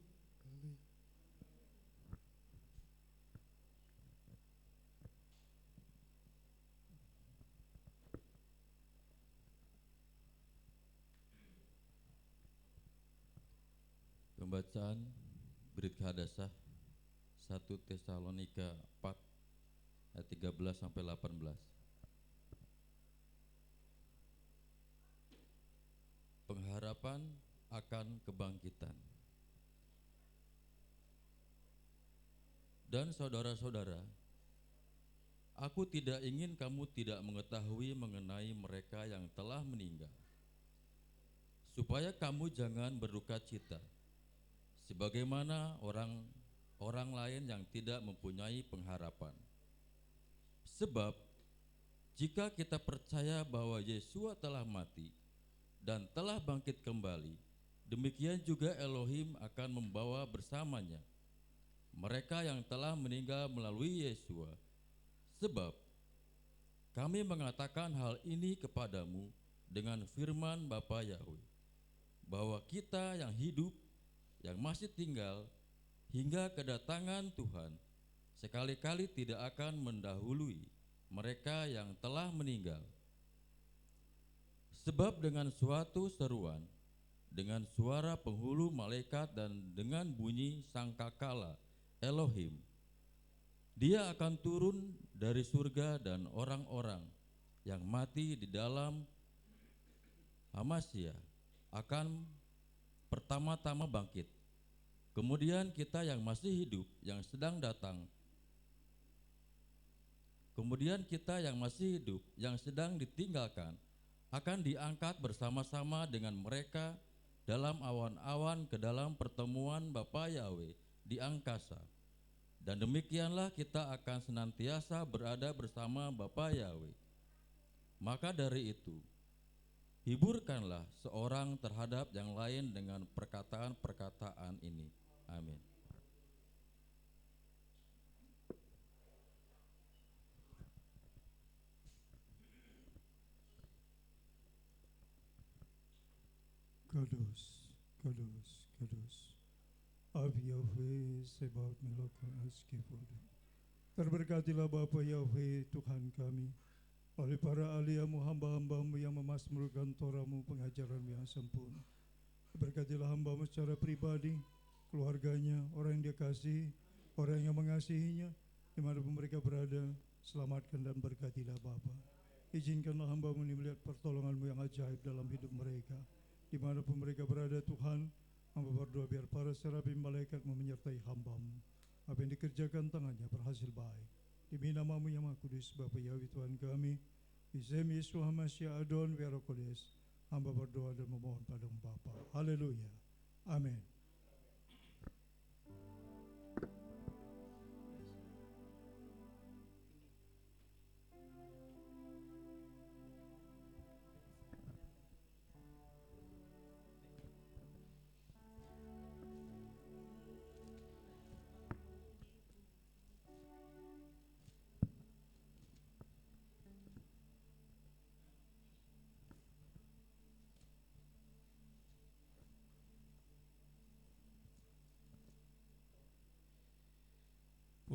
Pembacaan Brit Hadasah 1 Tesalonika 4 ayat 13 sampai 18. Pengharapan akan kebangkitan. Dan saudara-saudara, aku tidak ingin kamu tidak mengetahui mengenai mereka yang telah meninggal, supaya kamu jangan berduka cita sebagaimana orang lain yang tidak mempunyai pengharapan. Sebab jika kita percaya bahwa Yesua telah mati dan telah bangkit kembali, demikian juga Elohim akan membawa bersamanya mereka yang telah meninggal melalui Yesua. Sebab kami mengatakan hal ini kepadamu dengan firman Bapa Yahweh, bahwa kita yang hidup, yang masih tinggal hingga kedatangan Tuhan, sekali-kali tidak akan mendahului mereka yang telah meninggal. Sebab dengan suatu seruan, dengan suara penghulu malaikat, dan dengan bunyi sangkakala Elohim, Dia akan turun dari surga, dan orang-orang yang mati di dalam Hamasya akan pertama-tama bangkit. Kemudian kita yang masih hidup, yang sedang ditinggalkan, akan diangkat bersama-sama dengan mereka dalam awan-awan ke dalam pertemuan Bapa Yahweh di angkasa. Dan demikianlah kita akan senantiasa berada bersama Bapa Yahweh. Maka dari itu, hiburkanlah seorang terhadap yang lain dengan perkataan-perkataan ini. Amin. Kudus, kudus, kudus. Ab Yahweh Sebaot Meloko Askifodu. Terberkatilah Bapa Yahweh Tuhan kami, oleh para ahliamu, hamba-hambamu yang memasmurkan Torahmu, pengajaranmu yang sempurna. Berkatilah hambamu secara pribadi, keluarganya, orang yang dia kasih, orang yang mengasihinya, dimanapun mereka berada. Selamatkan dan berkatilah Bapa. Izinkanlah hambamu ini melihat pertolonganmu yang ajaib dalam hidup mereka. Dimanapun mereka berada Tuhan, hamba berdoa biar para serafim malaikat menyertai hambamu. Apa yang dikerjakan tangannya berhasil baik. Demi namamu yang maha kudus, Bapa Yahweh Tuhan kami, Isem Yesus Hamasya Adon Verokodes, hamba berdoa dan memohon padamu Bapa. Haleluya. Amin.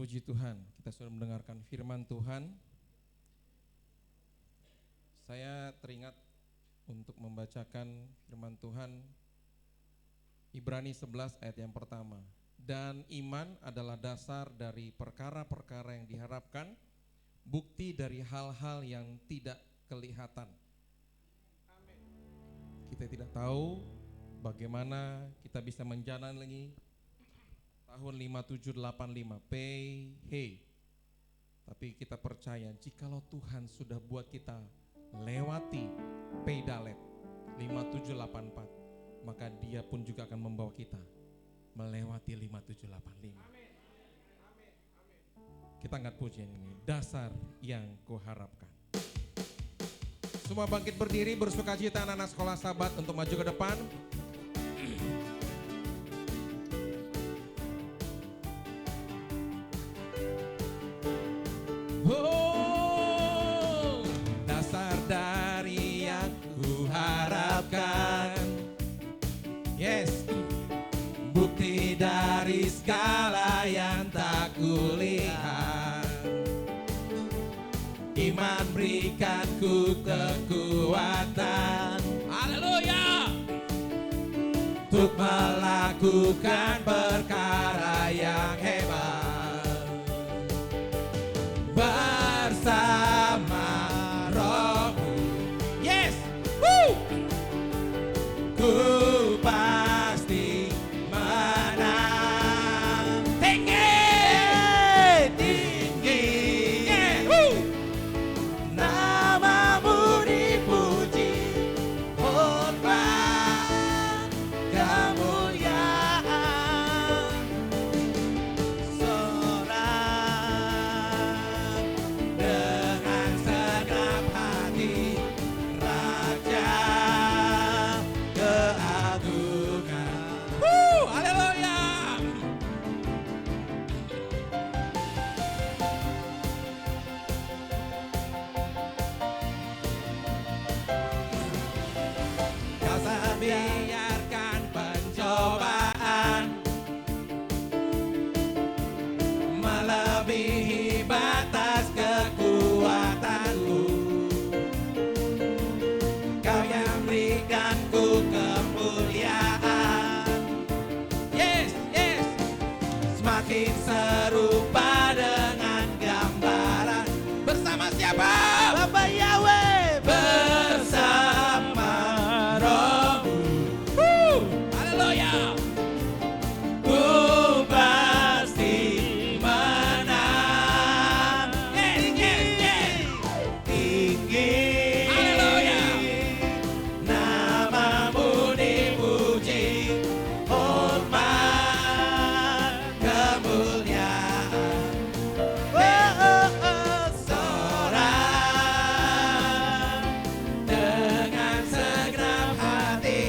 Puji Tuhan, kita sudah mendengarkan firman Tuhan. Saya teringat untuk membacakan firman Tuhan Ibrani 11 ayat yang pertama. Dan iman adalah dasar dari perkara-perkara yang diharapkan, bukti dari hal-hal yang tidak kelihatan. Kita tidak tahu bagaimana kita bisa menjalani tahun 5785 hey. Tapi kita percaya jikalau Tuhan sudah buat kita lewati Peidalet 5784, maka Dia pun juga akan membawa kita melewati 5785. Kita angkat pujian ini, dasar yang kuharapkan. Semua bangkit berdiri, bersukacita anak-anak sekolah Sabat untuk maju ke depan. Oh, dasar dari yang kuharapkan, yes, bukti dari segala yang tak kulihat. Iman berikan ku kekuatan, haleluya, untuk melakukan perkara yang hebat bersama Rohmu. Yes, ku pasti menang. Tinggi, tinggi, namamu dipuji, hormat kemuliaan. Sorak dengan segenap hati, Raja keagungan. Haleluya. Kau tak biarkan pencobaan melebihi batas kekuatanku. Kau yang berikan ku kemuliaan. Yes, yes. Semakin serupa dengan gambaran. Bersama siapa? Bapa Yahweh. Bersama Rohmu. Haleluya. Ku pasti menang. Yes, yes, yes. Tinggi. Haleluya. Namamu dipuji, hormat kemuliaan. Sorak dengan segenap hati,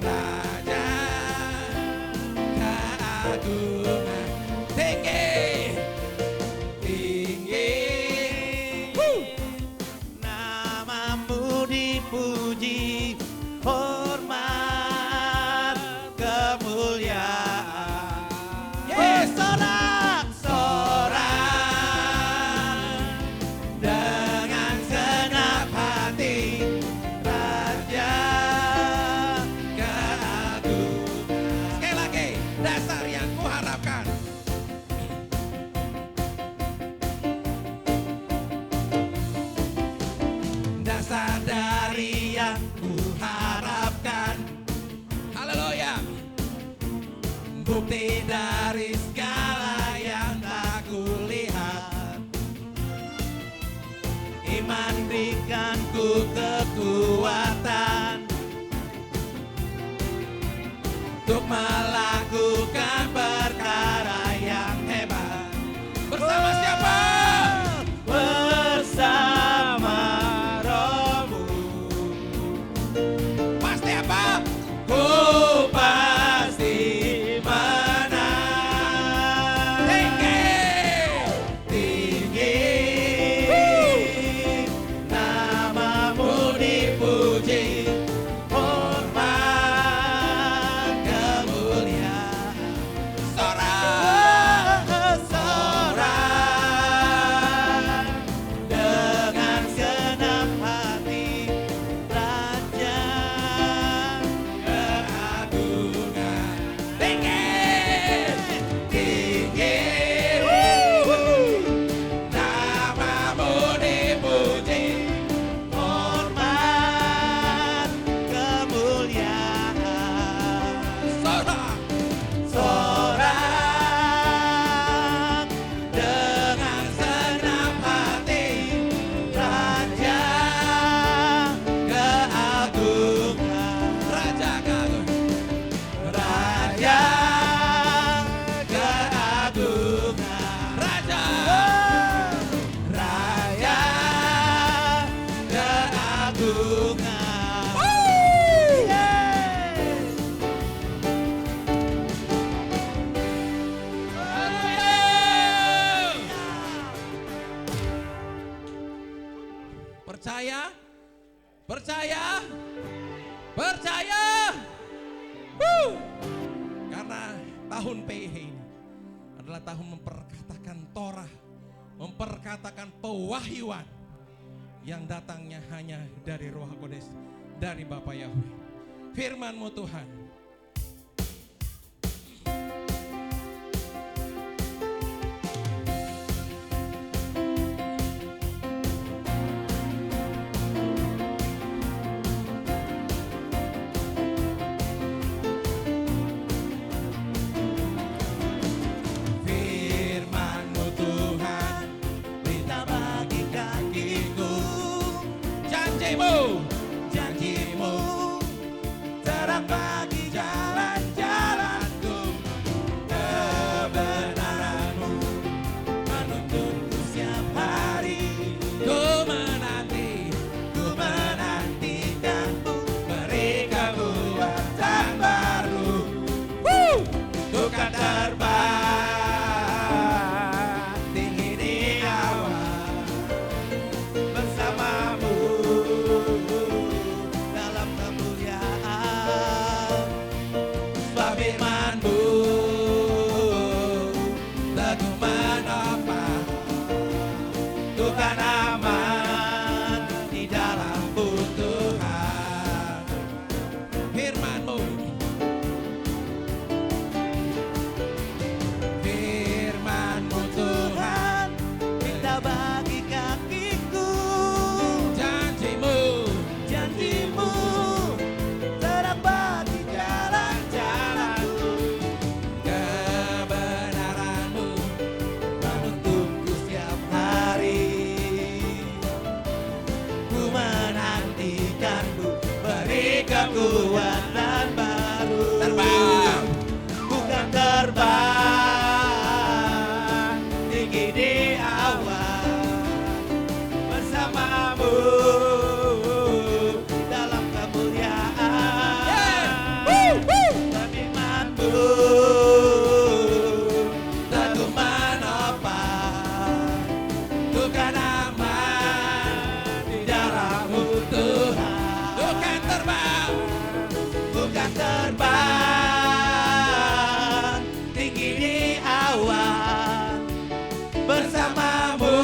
Raja keagungan. Tinggi, tinggi, namamu dipuji, hormat kemuliaan. Yes, sorak, sorak dengan segenap hati, Raja keagungan. Sekali lagi, dasar yang kuharapkan. Dasar dari yang kuharapkan, haleluya, bukti dari segala yang tak kulihat. Iman berikan ku kekuatan untuk melakukan perkara yang hebat. Bersama siapa? Bersama Rohmu. Pasti apa? Ku pasti menang. Tinggi, tinggi, namamu dipuji, hormat kemuliaan. Tuhan. Percaya, percaya, percaya. Karena tahun PIH ini adalah tahun memperkatakan Torah, memperkatakan pewahyuan yang datangnya hanya dari Roh Kudus, dari Bapa Yahweh. Firman-Mu Tuhan. Firman-Mu Tuhan, berita bagi kakiku. Janji-Mu, terang bagi jalan-jalanku. Kebenaran-Mu menuntunku setiap hari. Ku menantikan-Mu, beri kekuatan baru. Ku kan terbang tinggi di awan bersama-Mu dalam kemuliaan. Sebab firman-Mu teguh menopang, Tuhan aman di dalam-Mu Tuhan. Firman-Mu, Firman-Mu Tuhan, berita bagi kakiku. Janji-Mu, terang bagi jalan-jalanku. Kebenaran-Mu menuntunku setiap hari. Ku menantikan-Mu, beri kekuatan baru. Terbang, bukan terbang tinggi di awan bersama-Mu dalam kemuliaan. Firman-Mu teguh menopang, Tuhan aman di dalam-Mu Tuhan. bukan terbang, Bukan terbang tinggi di awan bersama-Mu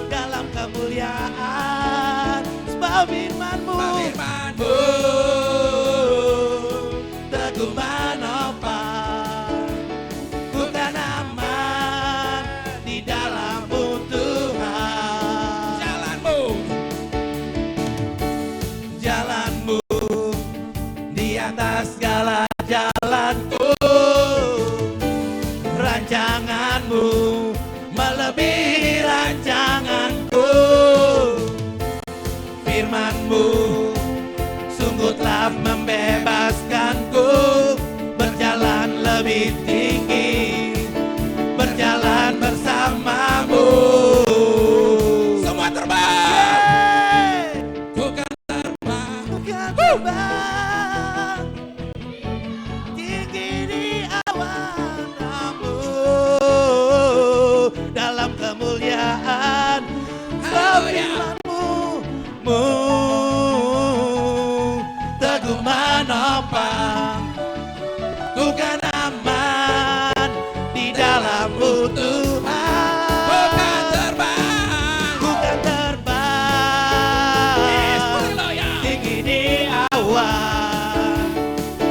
dalam kemuliaan. Sebab firman-Mu teguh menopang, bukan aman di dalam-Mu Tuhan. Jalan-Mu di atas segala jalanku. Rancangan-Mu melebihi rancanganku. Firman-Mu sungguh telah membebaskanku, berjalan lebih tinggi, berjalan bersama-Mu. semua terbang, bukan terbang. Bukan terbang tinggi di awan, namun dalam kemuliaan. Firman-Mu teguh menopang, bukan aman di dalam-Mu Tuhan. Bukan terbang, Bukan terbang tinggi di awan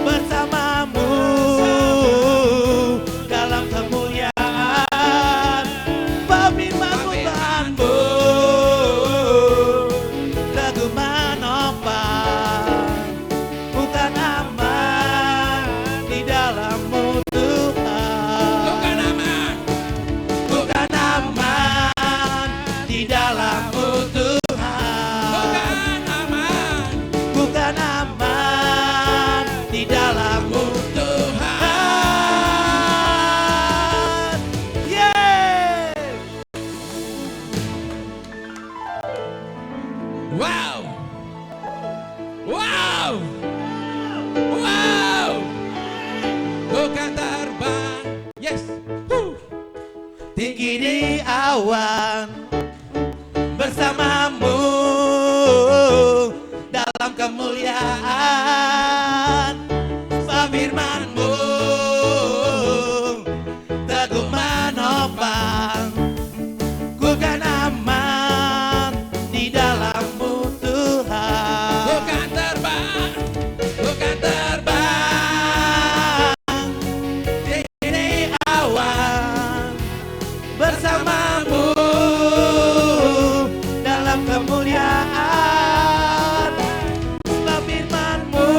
bersama-Mu dalam kemuliaan. Firman-Mu Tuhan-Mu teguh menopang, bukan aman Wow. Wow. Wow. Bukan terbang. Yes. Tinggi di awan bersamamu dalam kemuliaan. Sebab firman-Mu teguh menopang. Ku kan aman di dalam-Mu Tuhan. Bukan terbang. Bukan terbang. Tinggi awan bersamamu dalam kemuliaan. Sebab firman-Mu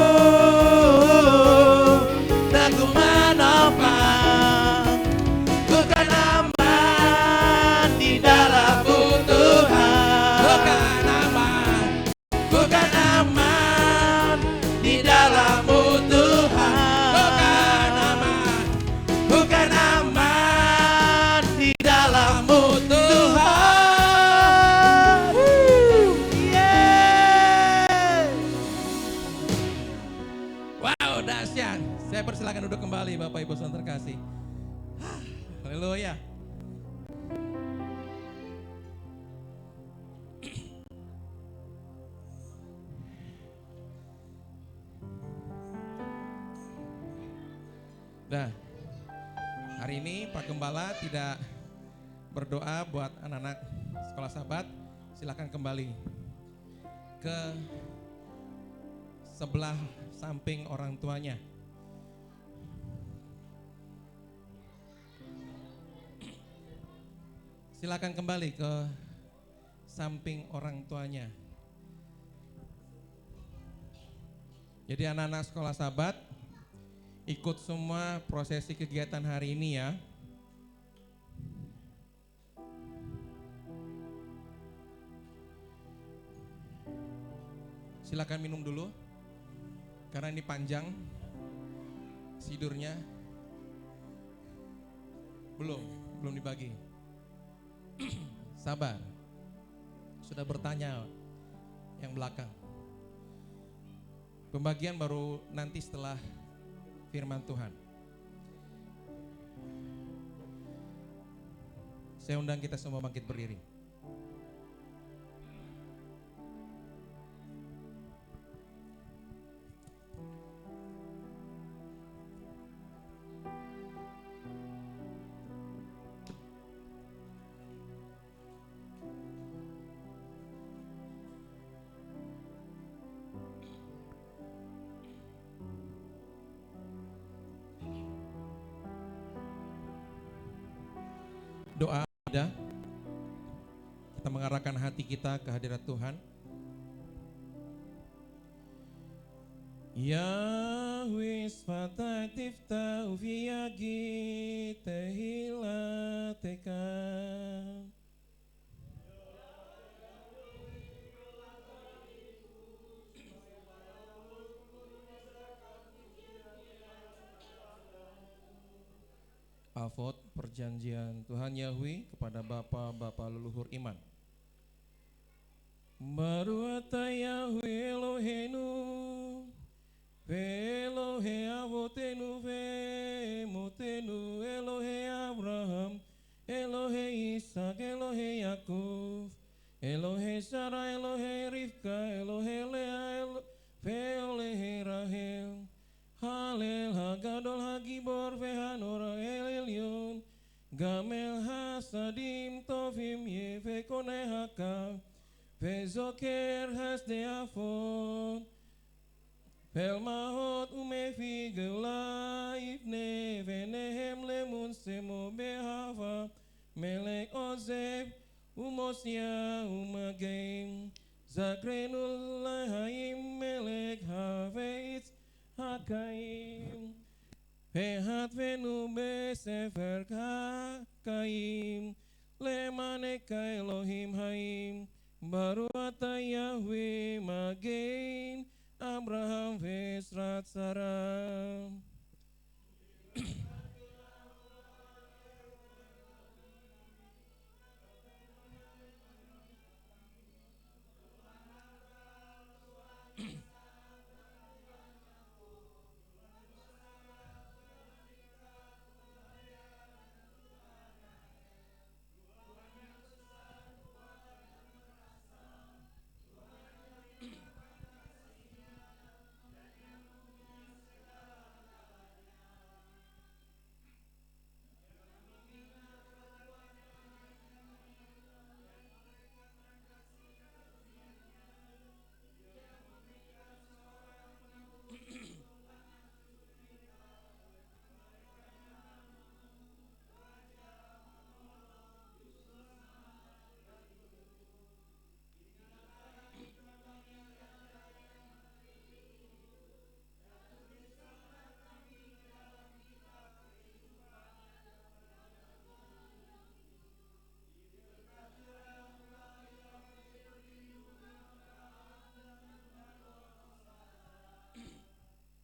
teguh menopang. Ku kan aman di dalam-Mu Tuhan. Bukan aman. Bukan aman di dalam-Mu Tuhan. Bukan aman. Bukan aman di dalam-Mu Tuhan. Yeah. Wow, dahsyat. Saya persilakan duduk kembali Bapak Ibu Saudara terkasih. Haleluya. Nah, hari ini Pak Gembala tidak berdoa buat anak-anak sekolah Sabat. Silakan kembali ke sebelah samping orang tuanya. Silakan kembali ke samping orang tuanya. Jadi anak-anak sekolah Sabat ikut semua prosesi kegiatan hari ini ya. Silakan minum dulu karena ini panjang sidurnya. Belum dibagi. Sabar. Sudah bertanya yang belakang. Pembagian baru nanti setelah firman Tuhan. Saya undang kita semua bangkit berdiri. Doa ada. Kita mengarahkan hati kita ke hadirat Tuhan. Yahweh sfatatif taufiyagi tehilateka. Avot perjanjian Tuhan Yahweh kepada Bapa leluhur iman. Baruata Yahweh Elohenu, Elohe avotenu, motenu, Elohe Abraham, Elohe Ishak, Elohe Yakov, Elohe Sarah, Elohe Rivka, Elohe Lea, Elohe Rahel. Halel hagadol hagibor vehanora el elyon, gamel hasadim tovim yevekone haka, vezoker hasdeafon, velmahot umefi geula ifne venehem lemun semo behava, melek ozeb umosya umagaim, zakrenul lahaim melek haveitz Hakaim Vehat venu besefer Hakaim Lemaneka Elohim Haim Baruata Yahweh Magein Abraham Vesrat Sarah.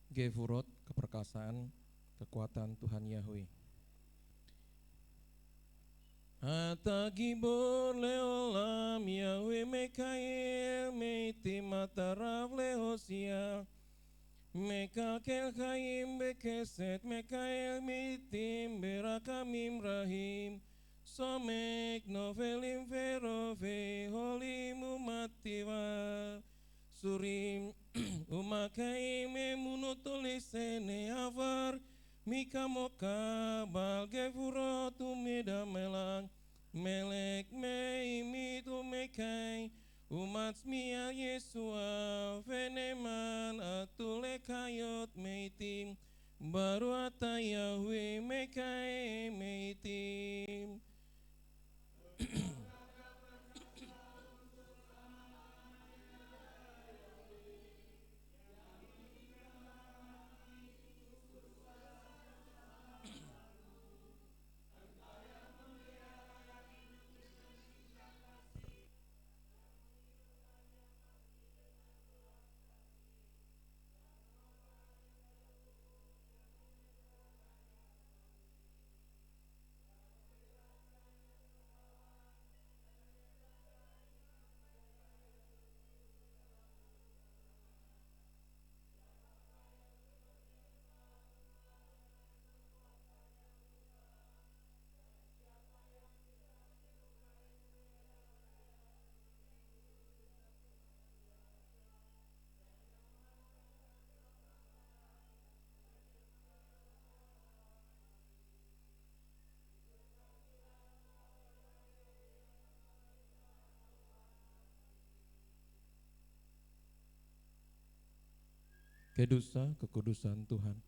Gevurot, keperkasaan, kekuatan Tuhan Yahweh. Ata gibor leolam Yahweh Mekael meiti matarav lehosia Mekakel chaim bekeset Mekael mitim berakamim rahim Somek novelim verove holim umativa Surim umakaim emunotolisene avar Mikamoka bal gevurot umedamelang Melek meimit umekai Umat smia Yesua veneman atule kayot meitim Baru ata Yahweh mekai meitim Kedusa kekudusan Tuhan.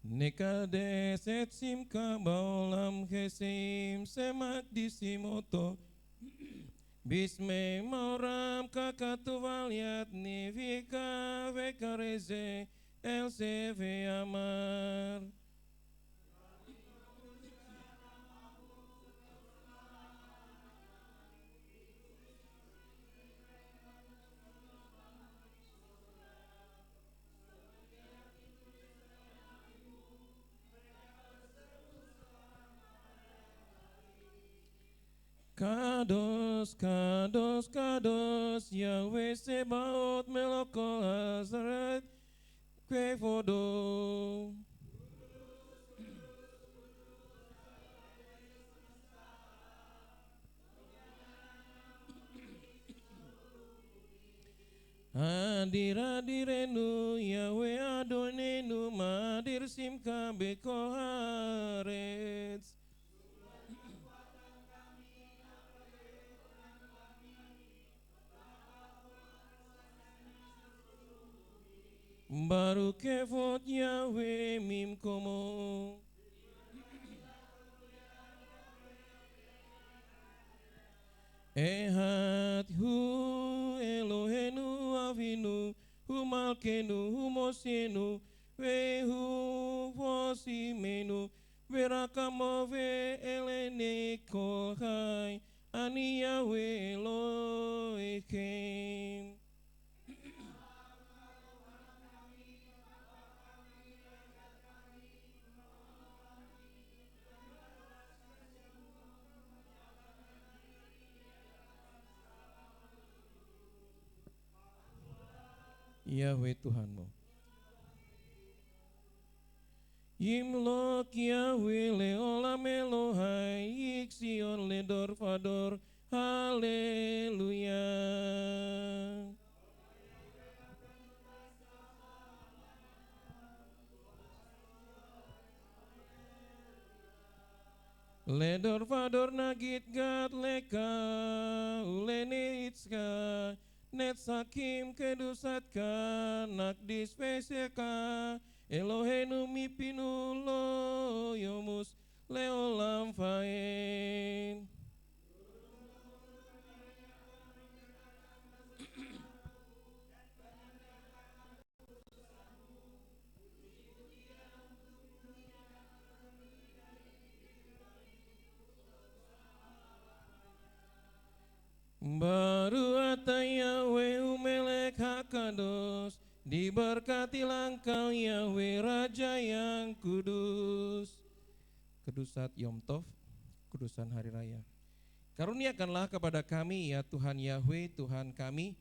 Nekades et simka baolam kesim semak disimoto Bisme moram kakatu valiat nivika vekareze else amar Kados, kados, kados, Yahweh Sebaot melokol Hazaret kvevodo. Hadir hadirenu Yahweh Adonenu madir simka bekoharetz. Baru kevot Yahweh mimkomo Ehad hu Elohenu avinu hu malkenu hu mosenu vehu vosimenu verakamove elene kolhai ani Yahweh Elohim. Yahweh Tuhanmu. Yimlok Yahweh leolam Elohai Iksion ledor fador haleluya. Ledor fador nagit gad leka ulene itska Net sakim kedusatka nak dispeseka Elohenu mipinu lo yomus leolam fain. Baru ata Yahweh umelek hakados Diberkatilah Engkau Yahweh Raja yang kudus. Kudusat Yom Tov, kudusan hari raya. Karuniakanlah kepada kami ya Tuhan Yahweh, Tuhan kami,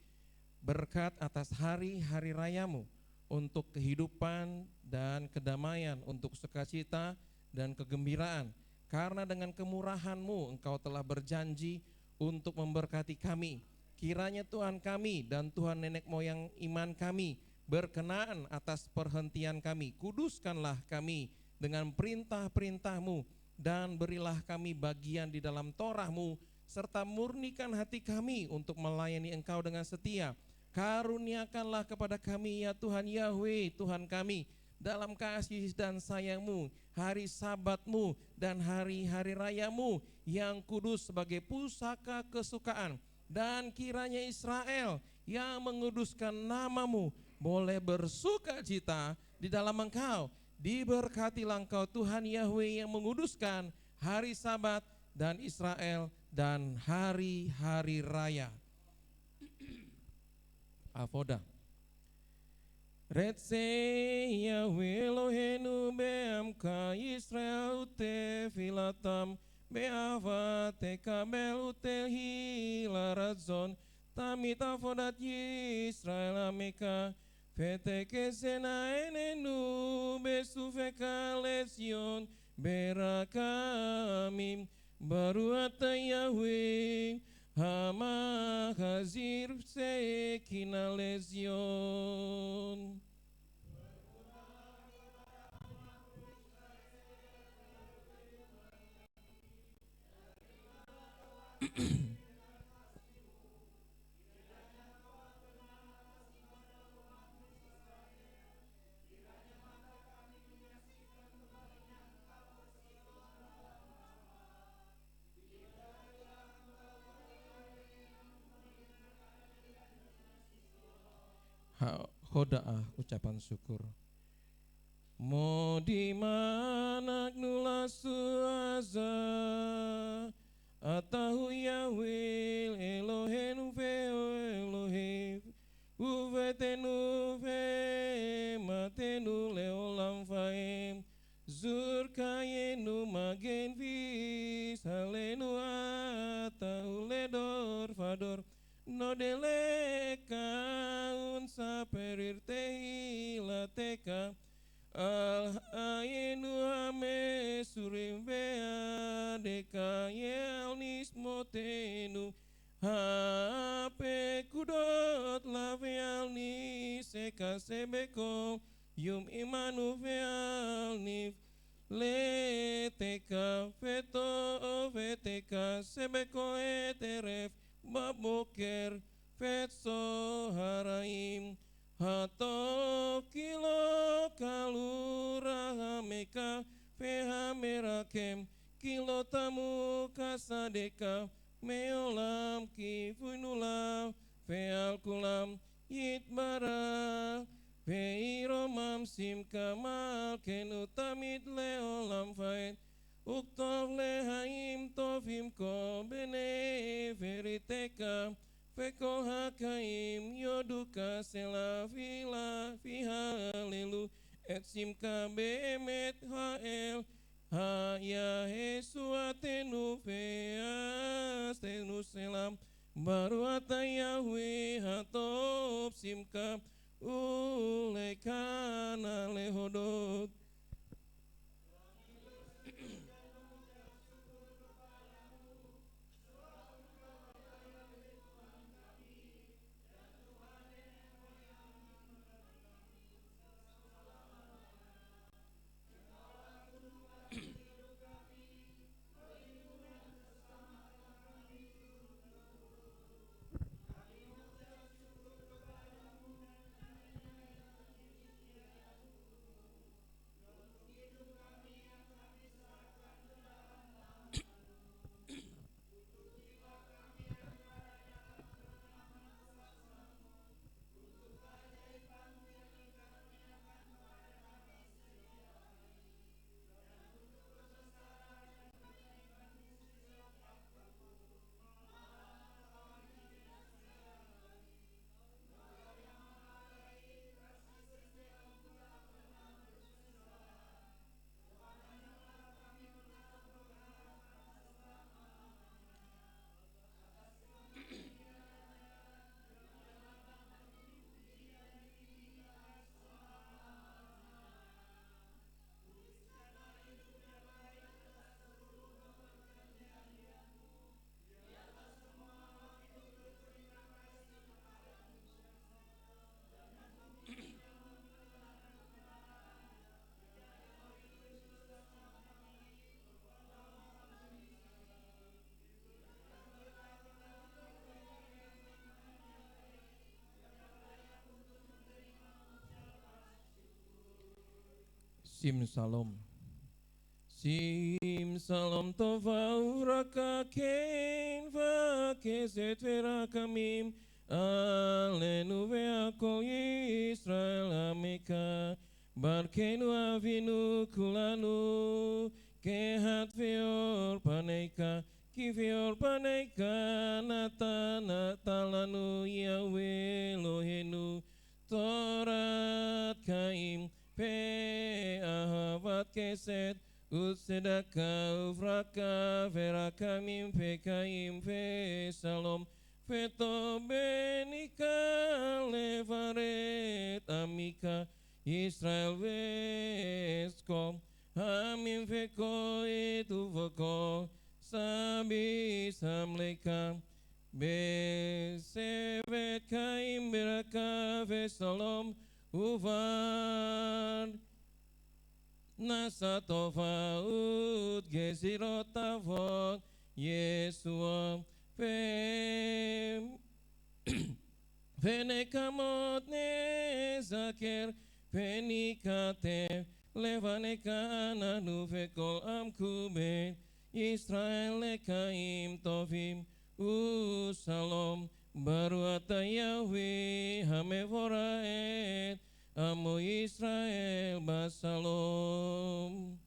berkat atas hari-hari rayamu, untuk kehidupan dan kedamaian, untuk sukacita dan kegembiraan. Karena dengan kemurahan-Mu Engkau telah berjanji untuk memberkati kami. Kiranya Tuhan kami dan Tuhan nenek moyang iman kami berkenan atas perhentian kami. Kuduskanlah kami dengan perintah-perintah-Mu, dan berilah kami bagian di dalam Torah-Mu, serta murnikan hati kami untuk melayani Engkau dengan setia. Karuniakanlah kepada kami ya Tuhan Yahweh, Tuhan kami, dalam kasih dan sayang-Mu, hari Sabat-Mu dan hari-hari raya-Mu yang kudus sebagai pusaka kesukaan. Dan kiranya Israel yang menguduskan nama-Mu boleh bersuka cita di dalam Engkau. Diberkatilah Engkau Tuhan Yahweh yang menguduskan hari Sabat dan Israel dan hari-hari raya. Avoda. Retse Yahweh Eloheinu be'amka Yisrael utefilatam be'ava tekabel utelhi larazon tamit avodat Yisrael ameka vetekesena enenu besufeka lesion berakamim baruata Yahweh Hama hazir sekina lesion. Hoda'ah, ucapan syukur. Mo di mana nula suaza atahu Yahweh Elohenu veo Elohim uvetenu ve matenu leolam faem zurkayenu magen vis halenu atahu ledor fador nodele kaun saperir tehi lateka al ayenu ame surim bea deka yel nismotenu hape kudot laveal ni seka sebeko yum imanu veal nif leteka veto veteka sebeko eteref baboker vetso haraim hatov kilo kalura meka pehamerakem kilo tamu kasadeka meolam kifunula feal kulam yitbara peiromam sim kamal kenutamit leolam fait uktov lehaim tovim ko bene veriteka Fekol hakaim yoduka sela vila fihalelu et simka beemet hael ha ya hesuatenu feas tenu selam baru ata Yahweh hatop simka ulekana lehodot. Sim Salom. Sim Salom tova uraka kein va keset verakamim alenu veakol Israel ameka barkenu avinu kulanu kehat veor paneka kivior paneka natalanu Yahweh Elohenu Torat kaim pe ahavat keset Utsedaka uvraka verakamim pekaim ve salom veto benika levaret amika Israel veskom hamim veko itu veko sabi samleka besevet kaim beraka ve salom uvar Nasa tofaut gezirot avot Yesua Venekamot nezaker Venikate Levaneka nanu vekol amkuben Israel lekaim tovim Usalom Baru ata Yahweh hamevoraet Amo Israel basalom.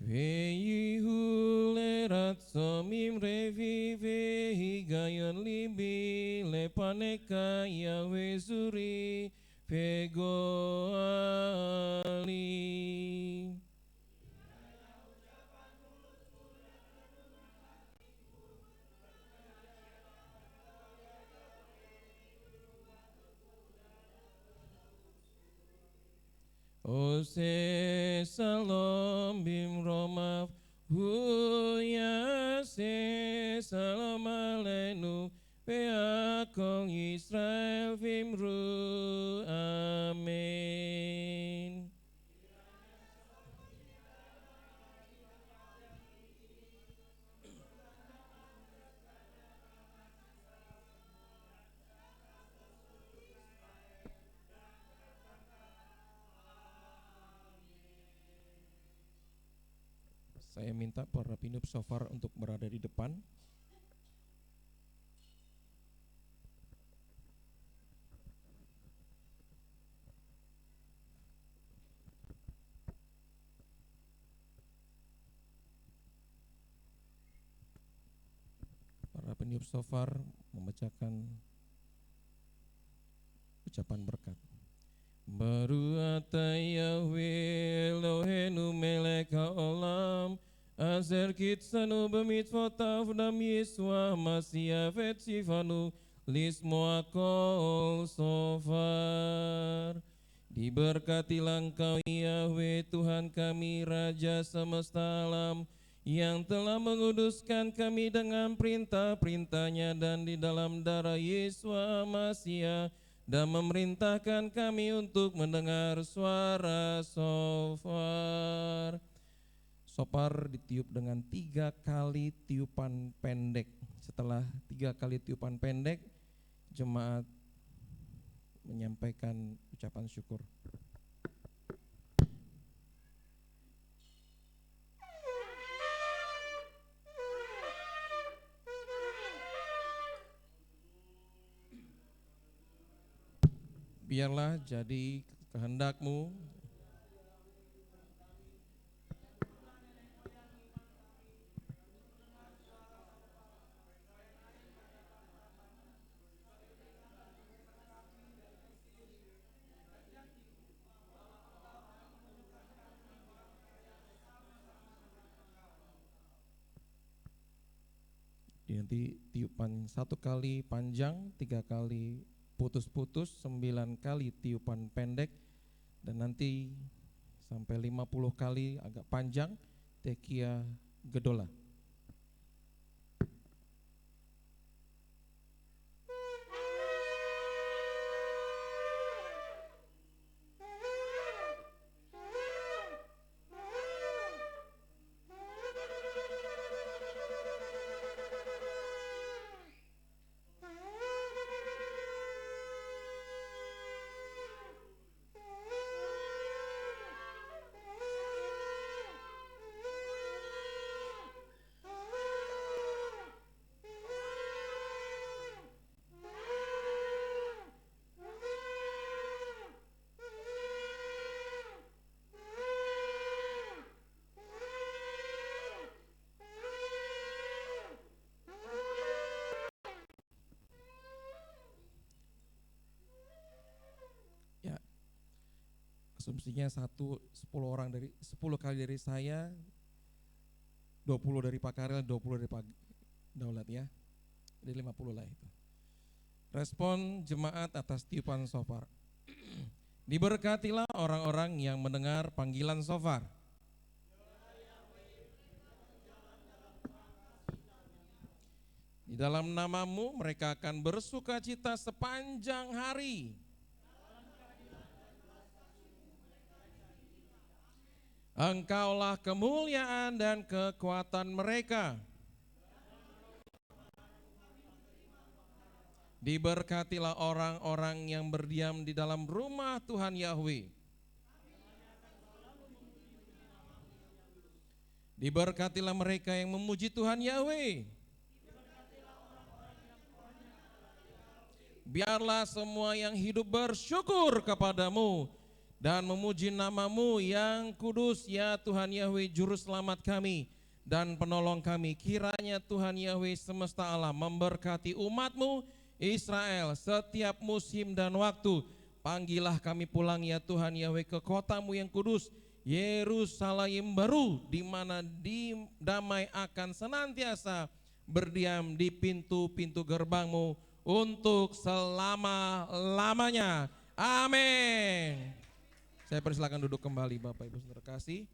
Veyihulerat somim revive higayon libi lepaneka Yahweh zuri vegoali. Ose salom bim romav huya se salom alenu peakong Israel vimru amin. Saya minta para pinup shofar untuk berada di depan. Para peniup shofar membacakan ucapan berkat. Baru ata Yahweh Elohenu melek haolam Azer kitsanu b'mitzvotav dam Yisua Masya v'tzivanu lismoa kol sofar. Diberkatilah Engkau Yahweh Tuhan kami Raja semesta alam yang telah menguduskan kami dengan perintah-perintahnya dan di dalam darah Yesua Masya dan memerintahkan kami untuk mendengar suara shofar. Shofar ditiup dengan 3 kali tiupan pendek. Setelah 3 kali tiupan pendek, jemaat menyampaikan ucapan syukur. Biarlah jadi kehendak-Mu nanti tiupan 1 kali panjang, 3 kali putus-putus, 9 kali tiupan pendek, dan nanti sampai 50 kali agak panjang tekia gedola. Asumsinya 10 orang dari 10 kali dari saya, 20 dari Pak Karel, 20 dari Pak Daulat ya. Jadi 50 lah itu. Respon jemaat atas tiupan shofar. Diberkatilah orang-orang yang mendengar panggilan shofar. Di dalam nama-Mu mereka akan bersukacita sepanjang hari. Engkaulah kemuliaan dan kekuatan mereka. Diberkatilah orang-orang yang berdiam di dalam rumah Tuhan Yahweh. Diberkatilah mereka yang memuji Tuhan Yahweh. Biarlah semua yang hidup bersyukur kepadamu dan memuji nama-Mu yang kudus, ya Tuhan Yahweh, Juru Selamat kami dan penolong kami. Kiranya Tuhan Yahweh semesta alam memberkati umat-Mu Israel setiap musim dan waktu. Panggillah kami pulang ya Tuhan Yahweh ke kota-Mu yang kudus, Yerusalem baru, di mana damai akan senantiasa berdiam di pintu-pintu gerbang-Mu untuk selama-lamanya. Amin. Saya persilakan duduk kembali Bapak Ibu saudara kasih.